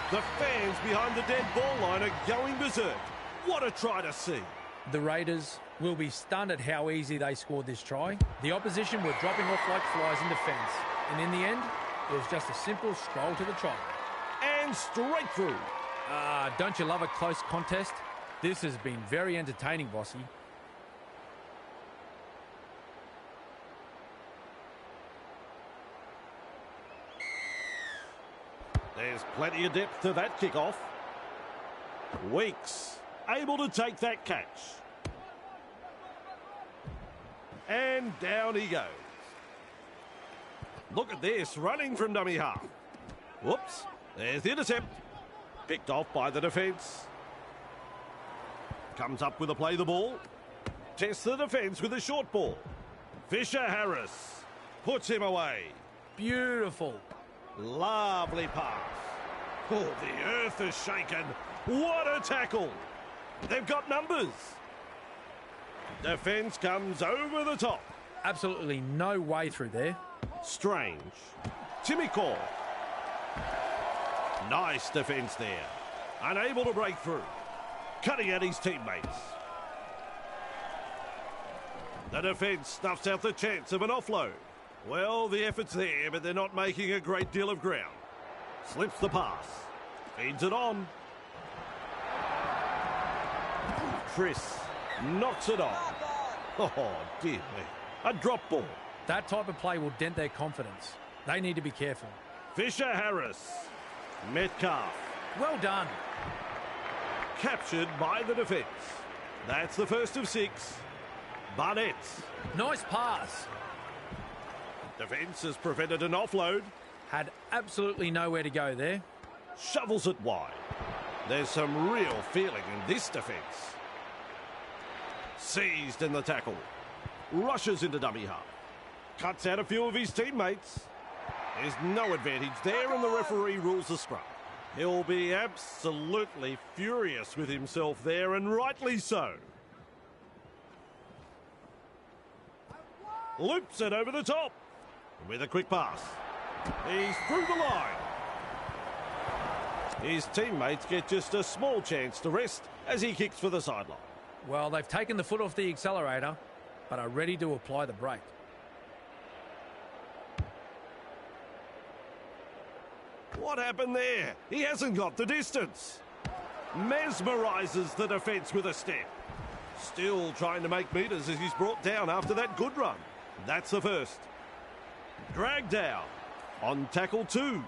The fans behind the dead ball line are going berserk. What a try to see. The Raiders will be stunned at how easy they scored this try. The opposition were dropping off like flies in defence. And in the end, it was just a simple stroll to the try. And straight through. Don't you love a close contest? This has been very entertaining, Bossy. There's plenty of depth to that kickoff. Weeks able to take that catch. And down he goes. Look at this, running from dummy half. Whoops, there's the intercept. Picked off by the defence. Comes up with a play the ball. Tests the defence with a short ball. Fisher-Harris puts him away. Beautiful. Lovely pass. Oh, the earth is shaken. What a tackle. They've got numbers. Defence comes over the top. Absolutely no way through there. Strange. Timiko. Nice defence there. Unable to break through. Cutting at his teammates. The defence snuffs out the chance of an offload. Well, the effort's there, but they're not making a great deal of ground. Slips the pass. Feeds it on. Chris knocks it on. Oh, dear me. A drop ball. That type of play will dent their confidence. They need to be careful. Fisher-Harris. Metcalf. Well done. Captured by the defence. That's the first of 6. Barnett. Nice pass. Defence has prevented an offload. Had absolutely nowhere to go there. Shovels it wide. There's some real feeling in this defence. Seized in the tackle. Rushes into dummy half. Cuts out a few of his teammates. There's no advantage there, and the referee rules the scrum. He'll be absolutely furious with himself there, and rightly so. Loops it over the top. With a quick pass. He's through the line. His teammates get just a small chance to rest as he kicks for the sideline. Well, they've taken the foot off the accelerator, but are ready to apply the brake. What happened there? He hasn't got the distance. Mesmerises the defence with a step. Still trying to make metres as he's brought down after that good run. That's the first. Dragged down on tackle 2.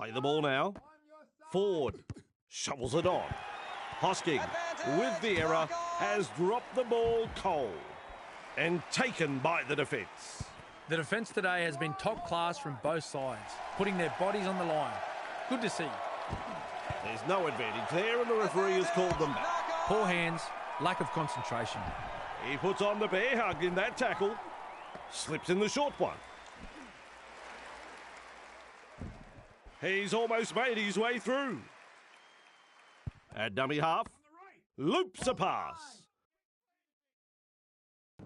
Play the ball now. Ford shovels it on. Hosking, with the error, has dropped the ball cold and taken by the defence. The defence today has been top class from both sides, putting their bodies on the line. Good to see. There's no advantage there, and the referee has called them back. Poor hands, lack of concentration. He puts on the bear hug in that tackle. Slips in the short one. He's almost made his way through. At dummy half, loops a pass.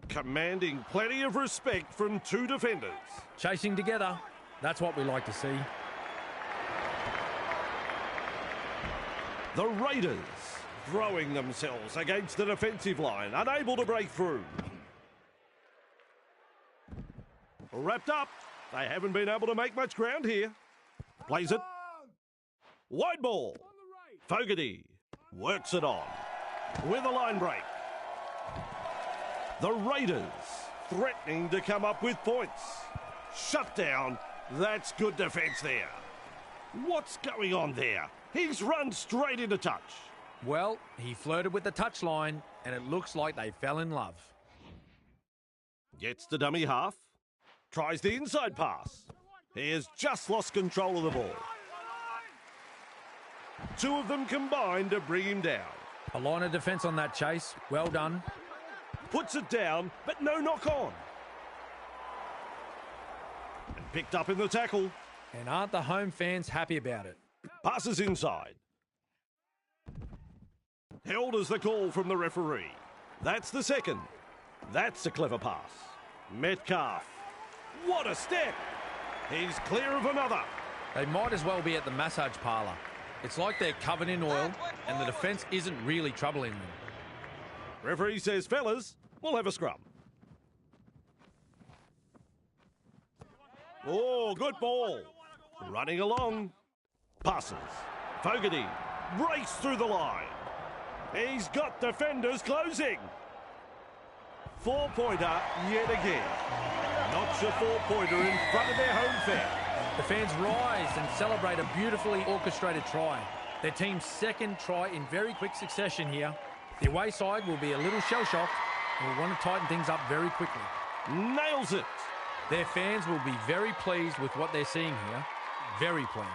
Commanding plenty of respect from two defenders. Chasing together, that's what we like to see. The Raiders throwing themselves against the defensive line, unable to break through. Wrapped up. They haven't been able to make much ground here. Plays it. Wide ball. Fogarty works it on with a line break. The Raiders threatening to come up with points. Shut down. That's good defence there. What's going on there? He's run straight into touch. Well, he flirted with the touchline, and it looks like they fell in love. Gets the dummy half. Tries the inside pass. He has just lost control of the ball. Two of them combined to bring him down. A line of defence on that chase. Well done. Puts it down, but no knock on. And picked up in the tackle. And aren't the home fans happy about it? Passes inside. Held as the call from the referee. That's the second. That's a clever pass. Metcalf. What a step. He's clear of another. They might as well be at the massage parlour. It's like they're covered in oil and the defence isn't really troubling them. Referee says, fellas, we'll have a scrum. Oh, good ball. Running along. Passes. Fogarty breaks through the line. He's got defenders closing. Four-pointer yet again. Knocks a four-pointer in front of their home fan. The fans rise and celebrate a beautifully orchestrated try. Their team's second try in very quick succession here. The away side will be a little shell-shocked and will want to tighten things up very quickly. Nails it. Their fans will be very pleased with what they're seeing here. Very pleased.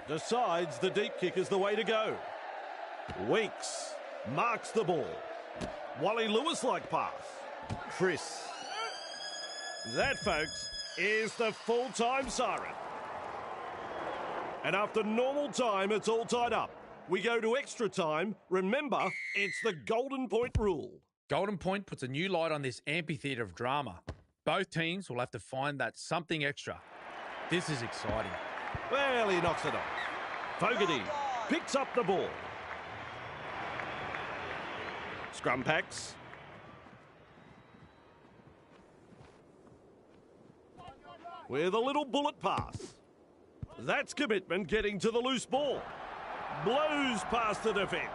Decides the deep kick is the way to go. Weeks marks the ball. Wally Lewis-like pass. Chris. That, folks, is the full-time siren. And after normal time, it's all tied up. We go to extra time. Remember, it's the Golden Point rule. Golden Point puts a new light on this amphitheatre of drama. Both teams will have to find that something extra. This is exciting. Well, he knocks it off. Fogarty picks up the ball. Scrum packs. With a little bullet pass. That's commitment getting to the loose ball. Blows past the defence.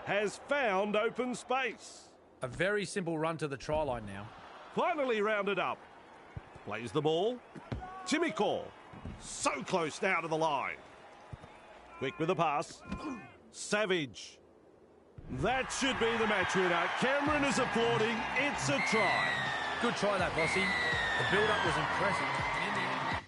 Has found open space. A very simple run to the try line now. Finally rounded up. Plays the ball. Timmy Call. So close now to the line. Quick with the pass. Savage. That should be the match winner. Cameron is applauding. It's a try. Good try that, Bossy. The build-up was impressive. And in the end...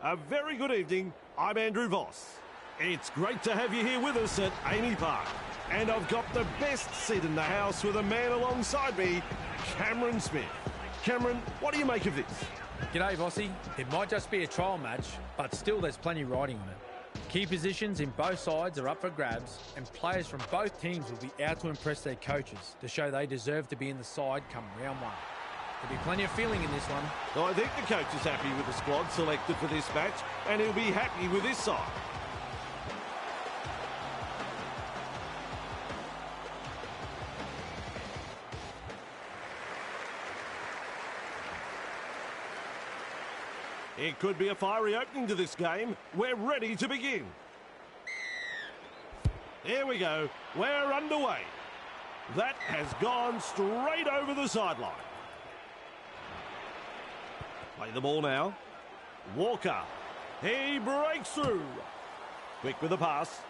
A very good evening. I'm Andrew Voss. It's great to have you here with us at Amy Park. And I've got the best seat in the house with a man alongside me, Cameron Smith. Cameron, what do you make of this? G'day, Vossi. It might just be a trial match, but still there's plenty riding on it. Key positions in both sides are up for grabs, and players from both teams will be out to impress their coaches to show they deserve to be in the side come round one. There'll be plenty of feeling in this one. Well, I think the coach is happy with the squad selected for this match, and he'll be happy with his side. It could be a fiery opening to this game. We're ready to begin. Here we go. We're underway. That has gone straight over the sideline. Play the ball now. Walker. He breaks through. Quick with the pass.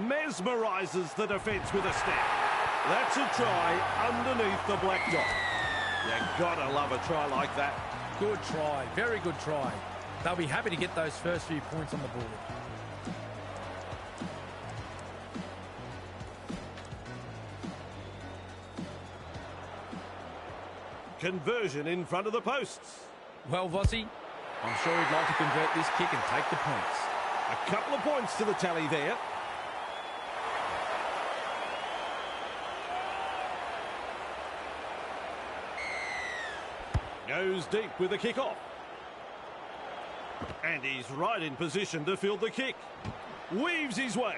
Mesmerises the defence with a step. That's a try underneath the black dot. You gotta love a try like that. Good try. Very good try. They'll be happy to get those first few points on the board. Conversion in front of the posts. Well, Vossi, I'm sure he'd like to convert this kick and take the points. A couple of points to the tally there. Goes deep with the kick-off. And he's right in position to field the kick. Weaves his way.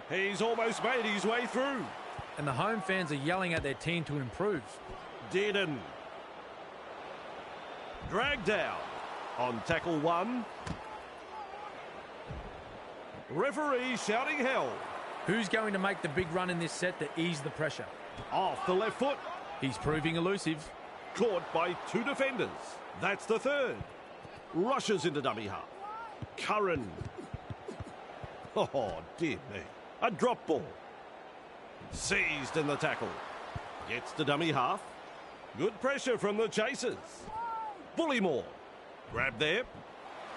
He's almost made his way through. And the home fans are yelling at their team to improve. Dearden. Dragged down on tackle one. Referee shouting hell. Who's going to make the big run in this set to ease the pressure? Off the left foot. He's proving elusive. Caught by two defenders. That's the third. Rushes into dummy half. Curran. Oh, dear me. A drop ball. Seized in the tackle. Gets to dummy half. Good pressure from the chasers. Bullymore. Grab there.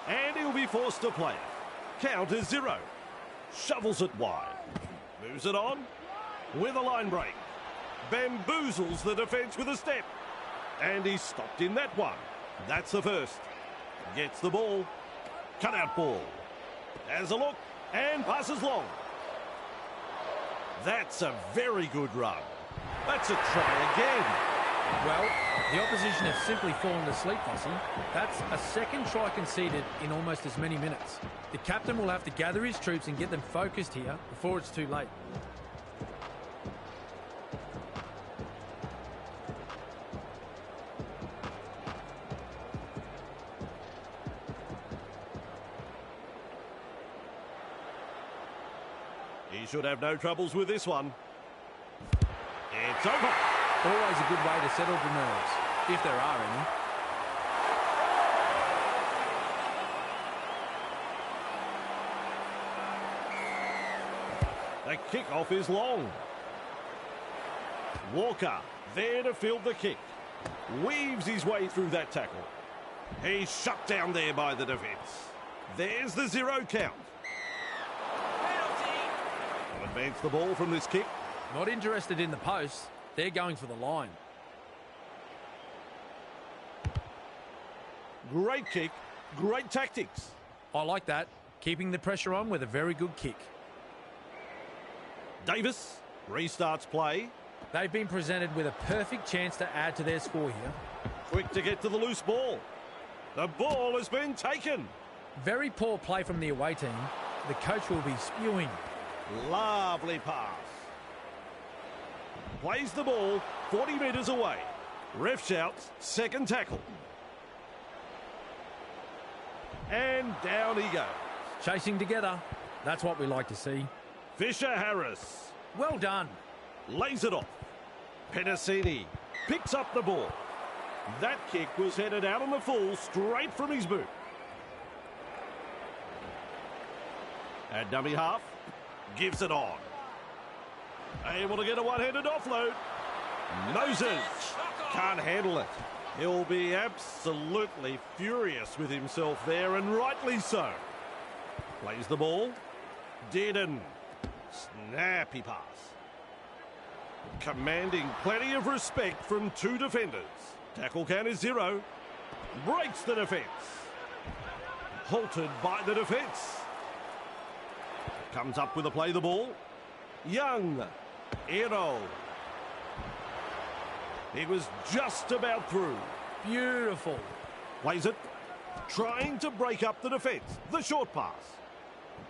And he'll be forced to play it. Count is 0. Shovels it wide. Moves it on. With a line break. Bamboozles the defence with a step. And he's stopped in that one. That's the first. Gets the ball. Cut out ball. Has a look. And passes long. That's a very good run. That's a try again. Well, the opposition have simply fallen asleep, Vossi. That's a second try conceded in almost as many minutes. The captain will have to gather his troops and get them focused here before it's too late. He should have no troubles with this one. It's over. Always a good way to settle the nerves, if there are any. The kickoff is long. Walker there to field the kick. Weaves his way through that tackle. He's shut down there by the defence. There's the 0 count. Will advance the ball from this kick. Not interested in the post. They're going for the line. Great kick. Great tactics. I like that. Keeping the pressure on with a very good kick. Davis restarts play. They've been presented with a perfect chance to add to their score here. Quick to get to the loose ball. The ball has been taken. Very poor play from the away team. The coach will be spewing. Lovely pass. Plays the ball 40 metres away. Ref shouts, second tackle. And down he goes. Chasing together. That's what we like to see. Fisher-Harris. Well done. Lays it off. Penasini picks up the ball. That kick was headed out on the full straight from his boot. At dummy half. Gives it on. Able to get a one-handed offload. Moses can't handle it. He'll be absolutely furious with himself there, and rightly so. Plays the ball. Dearden. Snappy pass. Commanding plenty of respect from two defenders. Tackle count is 0. Breaks the defence. Halted by the defence. Comes up with a play the ball. Young. Ero. It was just about through. Beautiful. Plays it. Trying to break up the defence. The short pass.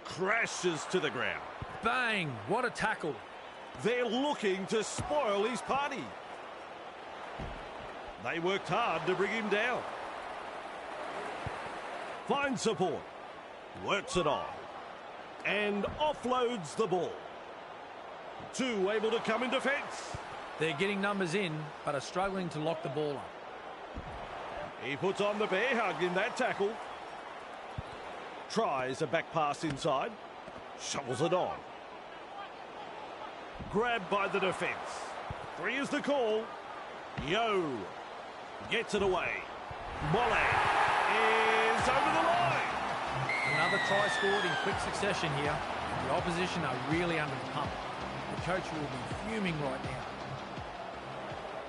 Crashes to the ground. Bang! What a tackle. They're looking to spoil his party. They worked hard to bring him down. Finds support. Works it on. And offloads the ball. Two able to come in defence. They're getting numbers in, but are struggling to lock the ball up. He puts on the bear hug in that tackle. Tries a back pass inside. Shovels it on. Grabbed by the defence. 3 is the call. Yo. Gets it away. Molle is over the line. Another try scored in quick succession here. The opposition are really under the pump. The coach will be fuming right now.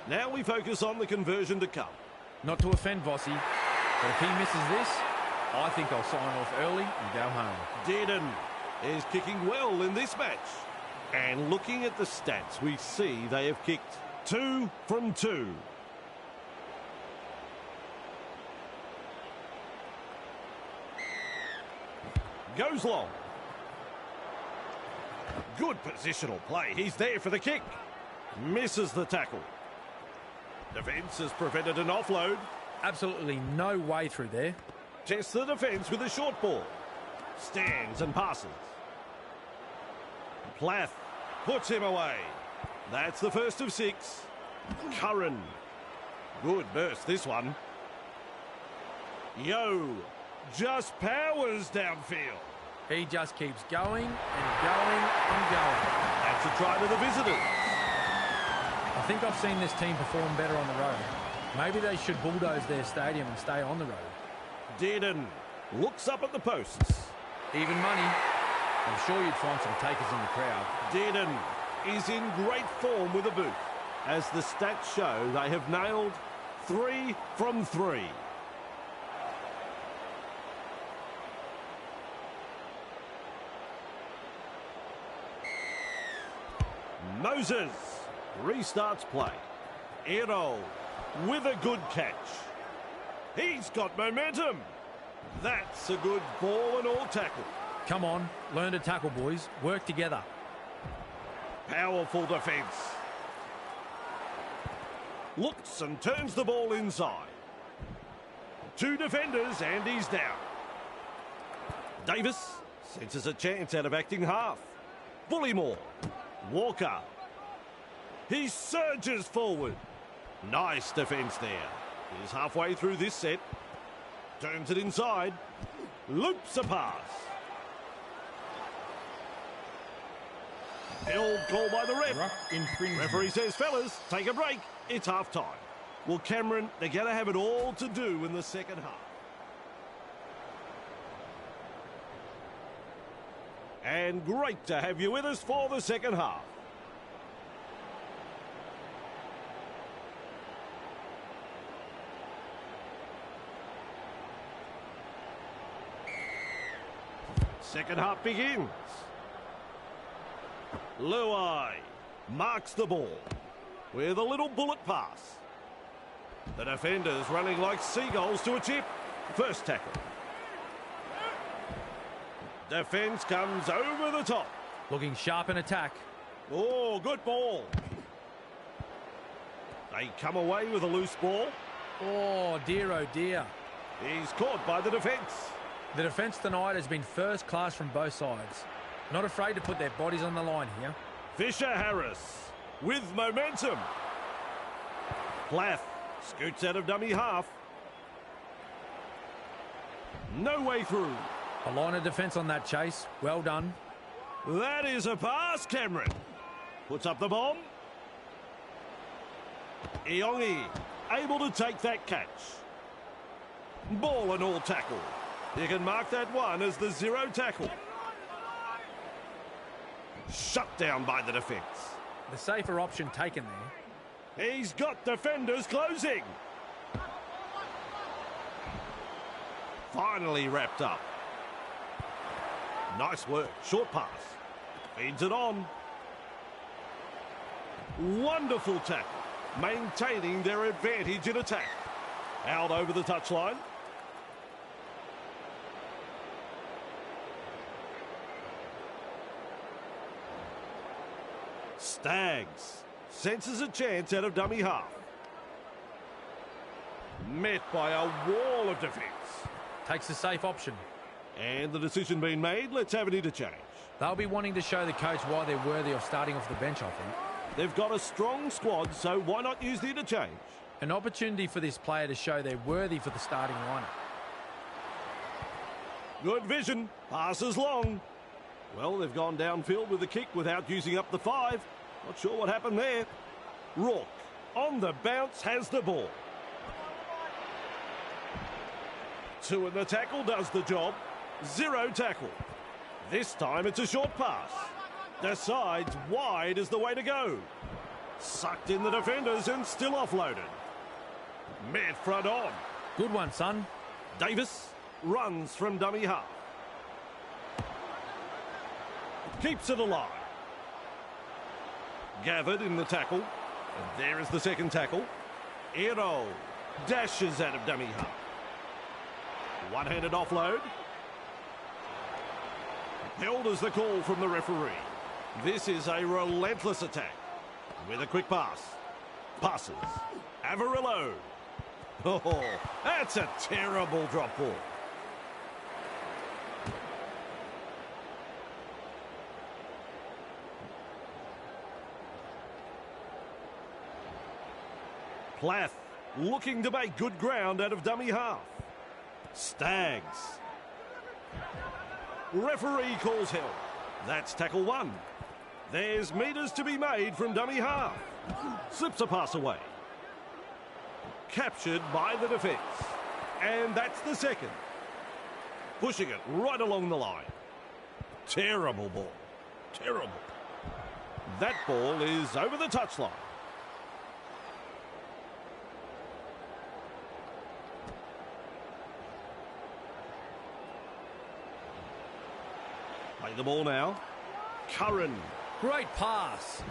Now we focus on the conversion to come. Not to offend Vossi, but if he misses this, I think I'll sign off early and go home. Dearden is kicking well in this match. And looking at the stats, we see they have kicked 2 from 2. Goes long. Good positional play. He's there for the kick. Misses the tackle. Defence has prevented an offload. Absolutely no way through there. Tests the defence with a short ball. Stands and passes. Plath puts him away. That's the first of 6. Curran. Good burst, this one. Yo. Just powers downfield. He just keeps going and going and going. That's a try to the visitors. I think I've seen this team perform better on the road. Maybe they should bulldoze their stadium and stay on the road. Dearden looks up at the posts. Even money. I'm sure you'd find some takers in the crowd. Dearden is in great form with a boot. As the stats show, they have nailed 3 from 3. Moses restarts play. Ero with a good catch. He's got momentum. That's a good ball and all tackle. Come on, learn to tackle, boys. Work together. Powerful defence. Looks and turns the ball inside. 2 defenders and he's down. Davis senses a chance out of acting half. Bullymore. Walker. He surges forward. Nice defence there. He's halfway through this set. Turns it inside. Loops a pass. Held call by the ref. Referee says, fellas, take a break. It's half time. Well, Cameron, they're going to have it all to do in the second half. And great to have you with us for the second half. Second half begins. Luai marks the ball with a little bullet pass. The defenders running like seagulls to a chip. First tackle. Defence comes over the top. Looking sharp in attack. Oh, good ball. They come away with a loose ball. Oh dear. He's caught by the defence. The defence tonight has been first class from both sides. Not afraid to put their bodies on the line here. Fisher-Harris with momentum. Plath scoots out of dummy half. No way through. A line of defence on that chase. Well done. That is a pass, Cameron. Puts up the bomb. Iongi able to take that catch. Ball and all tackle. You can mark that one as the 0 tackle. Shut down by the defence. The safer option taken there. He's got defenders closing. Finally wrapped up. Nice work. Short pass. Feeds it on. Wonderful tackle. Maintaining their advantage in attack. Out over the touchline. Stags senses a chance out of dummy half. Met by a wall of defence. Takes the safe option. And the decision being made, let's have an interchange. They'll be wanting to show the coach why they're worthy of starting off the bench, I think. They've got a strong squad, so why not use the interchange? An opportunity for this player to show they're worthy for the starting lineup. Good vision. Passes long. Well, they've gone downfield with the kick without using up the 5. Not sure what happened there. Rourke, on the bounce, has the ball. 2 in the tackle does the job. 0 tackle. This time it's a short pass. Decides wide is the way to go. Sucked in the defenders and still offloaded. Mid front on. Good one, son. Davis runs from dummy half. Keeps it alive. Gathered in the tackle. And there is the second tackle. Ero dashes out of dummy half. One-handed offload. Held as the call from the referee. This is a relentless attack. With a quick pass. Passes. Avarillo. Oh, that's a terrible drop ball. Plath looking to make good ground out of dummy half. Stags. Referee calls held. That's tackle 1. There's metres to be made from dummy half. Slips a pass away. Captured by the defence. And that's the second. Pushing it right along the line. Terrible ball. Terrible. That ball is over the touchline. Play the ball now. Curran. Great pass.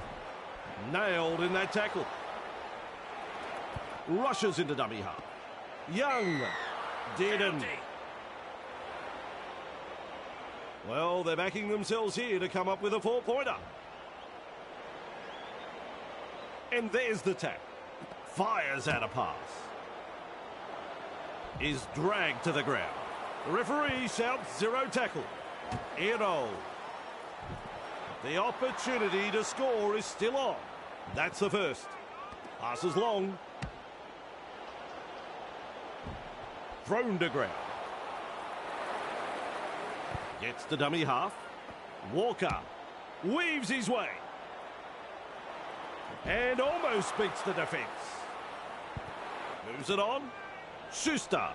Nailed in that tackle. Rushes into dummy half. Young. Didn't. Well, they're backing themselves here to come up with a 4-pointer. And there's the tap. Fires out a pass. Is dragged to the ground. The referee shouts 0 tackle. Ero. The opportunity to score is still on. That's the first. Passes long. Thrown to ground. Gets to dummy half. Walker weaves his way. And almost beats the defence. Moves it on. Schuster.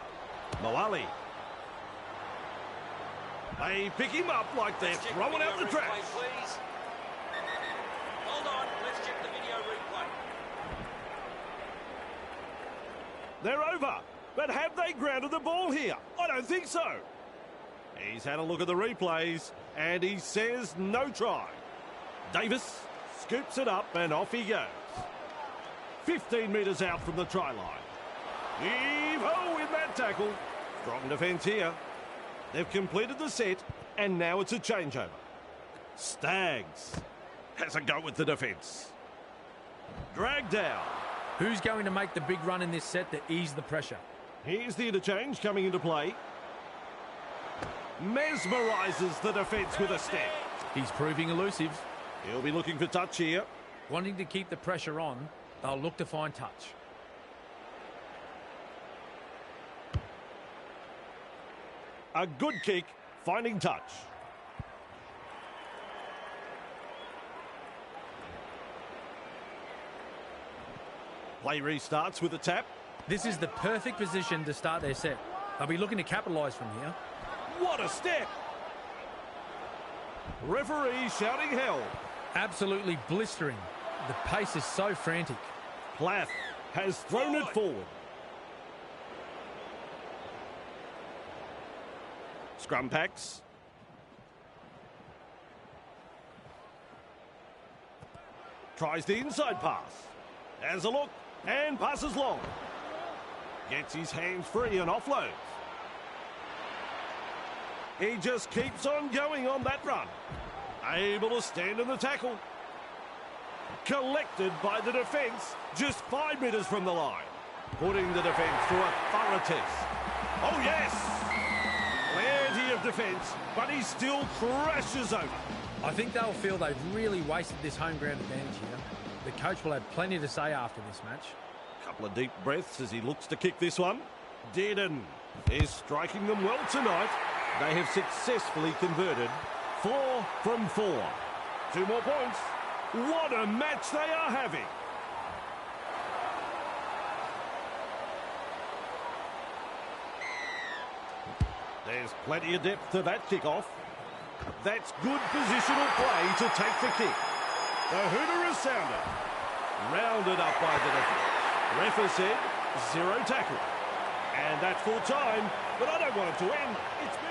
Moali. They pick him up like they're throwing out the trash. Please. Hold on, let's check the video replay. They're over. But have they grounded the ball here? I don't think so. He's had a look at the replays, and he says no try. Davis scoops it up, and off he goes. 15 metres out from the try line. Heave-ho in that tackle. Strong defence here. They've completed the set, and now it's a changeover. Stags has a go with the defence. Dragged down. Who's going to make the big run in this set to ease the pressure? Here's the interchange coming into play. Mesmerises the defence with a step. He's proving elusive. He'll be looking for touch here. Wanting to keep the pressure on, they'll look to find touch. A good kick, finding touch. Play restarts with a tap. This is the perfect position to start their set. They'll be looking to capitalise from here. What a step! Referee shouting hell. Absolutely blistering. The pace is so frantic. Plath has thrown it forward. Scrum packs. Tries the inside pass. Has a look and passes long. Gets his hands free and offloads. He just keeps on going on that run. Able to stand in the tackle. Collected by the defence just 5 metres from the line. Putting the defence through a thorough test. Oh yes! Plenty of defence, but he still crashes over. I think they'll feel they've really wasted this home ground advantage here. The coach will have plenty to say after this match. Couple of deep breaths as he looks to kick this one. Dearden is striking them well tonight. They have successfully converted 4 from 4. 2 more points. What a match they are having. There's plenty of depth to that kick-off. That's good positional play to take the kick. The hooter is sounded. Rounded up by the defence. Ref has said 0 tackle. And that's full time, but I don't want it to end. It's been...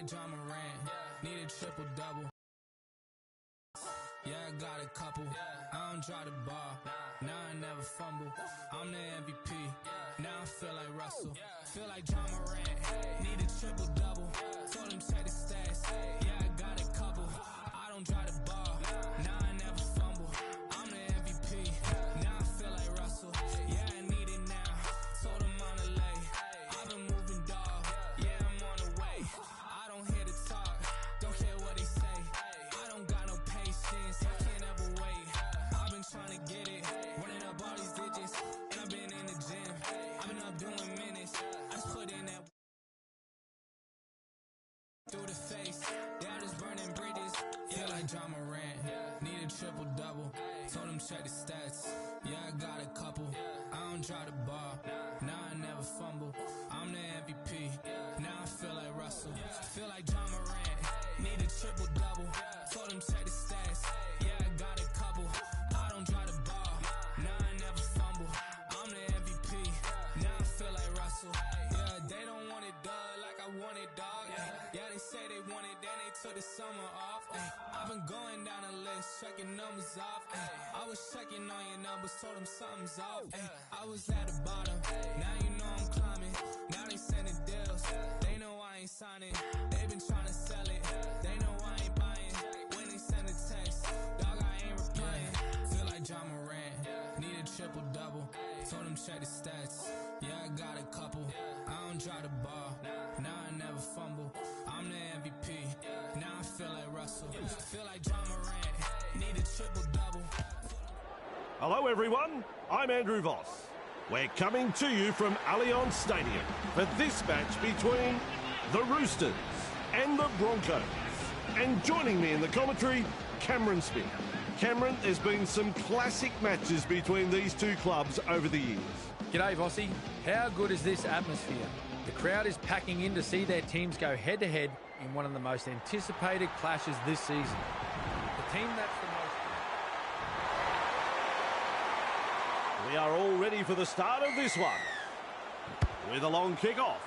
like John Morant. Need a triple-double. Yeah, I got a couple. I don't try the ball. Now I never fumble. I'm the MVP. Now I feel like Russell. Feel like John Morant. Need a triple-double. Told him check the stats. Yeah, I got a couple. I don't try the ball. Now I never fumble. I'm the MVP. Now I feel like Russell. Yeah, I need it now. Told him on the lay. I've been moving, dog. Yeah, I'm on the way. I don't hear the talk. Don't care what they say. I don't got no patience. I can't ever wait. I've been trying to get it. Running up all these digits. And I've been in the gym. I've been up doing minutes. I just put in that through the face. Yeah, I just burning bridges. Feel like John Morant. Need a triple-double. Told him check the stats. Yeah, I got a couple. I don't try the ball. Now I never fumble. I'm the MVP. Now I feel like Russell. Feel like John Morant. Need a triple-double. Told him check the stats. Yeah, I got a couple. I don't try the ball. Now I never fumble. I'm the MVP. Now I feel like Russell. Yeah, they don't want it, dog, like I want it, dog. Yeah, they say they want it, then they took the summer off. I've been going down the list, checking numbers off. I was checking on your numbers, told them something's off. I was at the bottom, now you know I'm climbing. Now they sending deals, they know I ain't signing. They been trying to sell it, they know I ain't buying. When they send a text, dog, I ain't replying. Feel like John Morant, need a triple-double. Told him check the stats, yeah, I got a couple. I don't try the ball, now I never fumble. I'm the MVP, now I feel like Russell. Feel like John Morant, need a triple-double. Hello everyone, I'm Andrew Voss. We're coming to you from Allianz Stadium for this match between the Roosters and the Broncos. And joining me in the commentary, Cameron Smith. Cameron, there's been some classic matches between these two clubs over the years. G'day, Vossi. How good is this atmosphere? The crowd is packing in to see their teams go head-to-head in one of the most anticipated clashes this season. The team that's the most... We are all ready for the start of this one. With a long kick-off.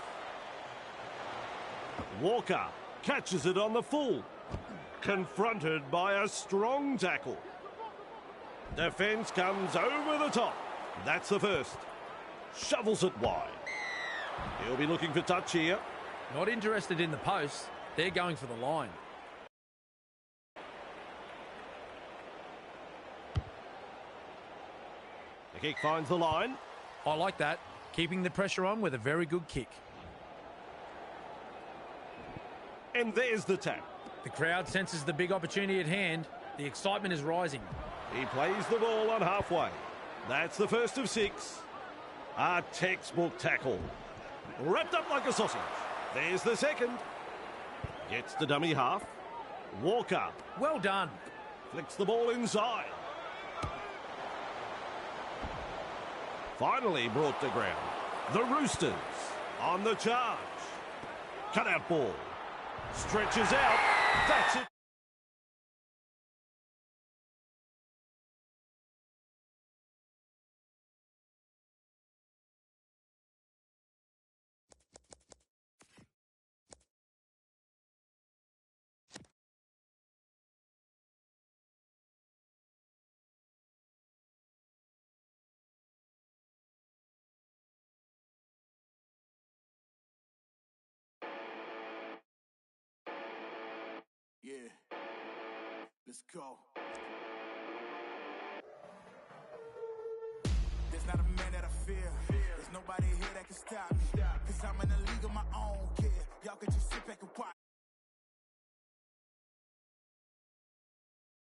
Walker catches it on the full. Confronted by a strong tackle. Defence comes over the top. That's the first. Shovels it wide. He'll be looking for touch here. Not interested in the post. They're going for the line. The kick finds the line. I like that. Keeping the pressure on with a very good kick. And there's the tap. The crowd senses the big opportunity at hand. The excitement is rising. He plays the ball on halfway. That's the first of 6. A textbook tackle. Wrapped up like a sausage. There's the second. Gets the dummy half. Walker. Well done. Flicks the ball inside. Finally brought to ground. The Roosters on the charge. Cut out ball. Stretches out. That's it. Yeah, let's go. There's not a man that I fear. There's nobody here that can stop me. Cause I'm in a league of my own, kid. Y'all can just sit back and watch.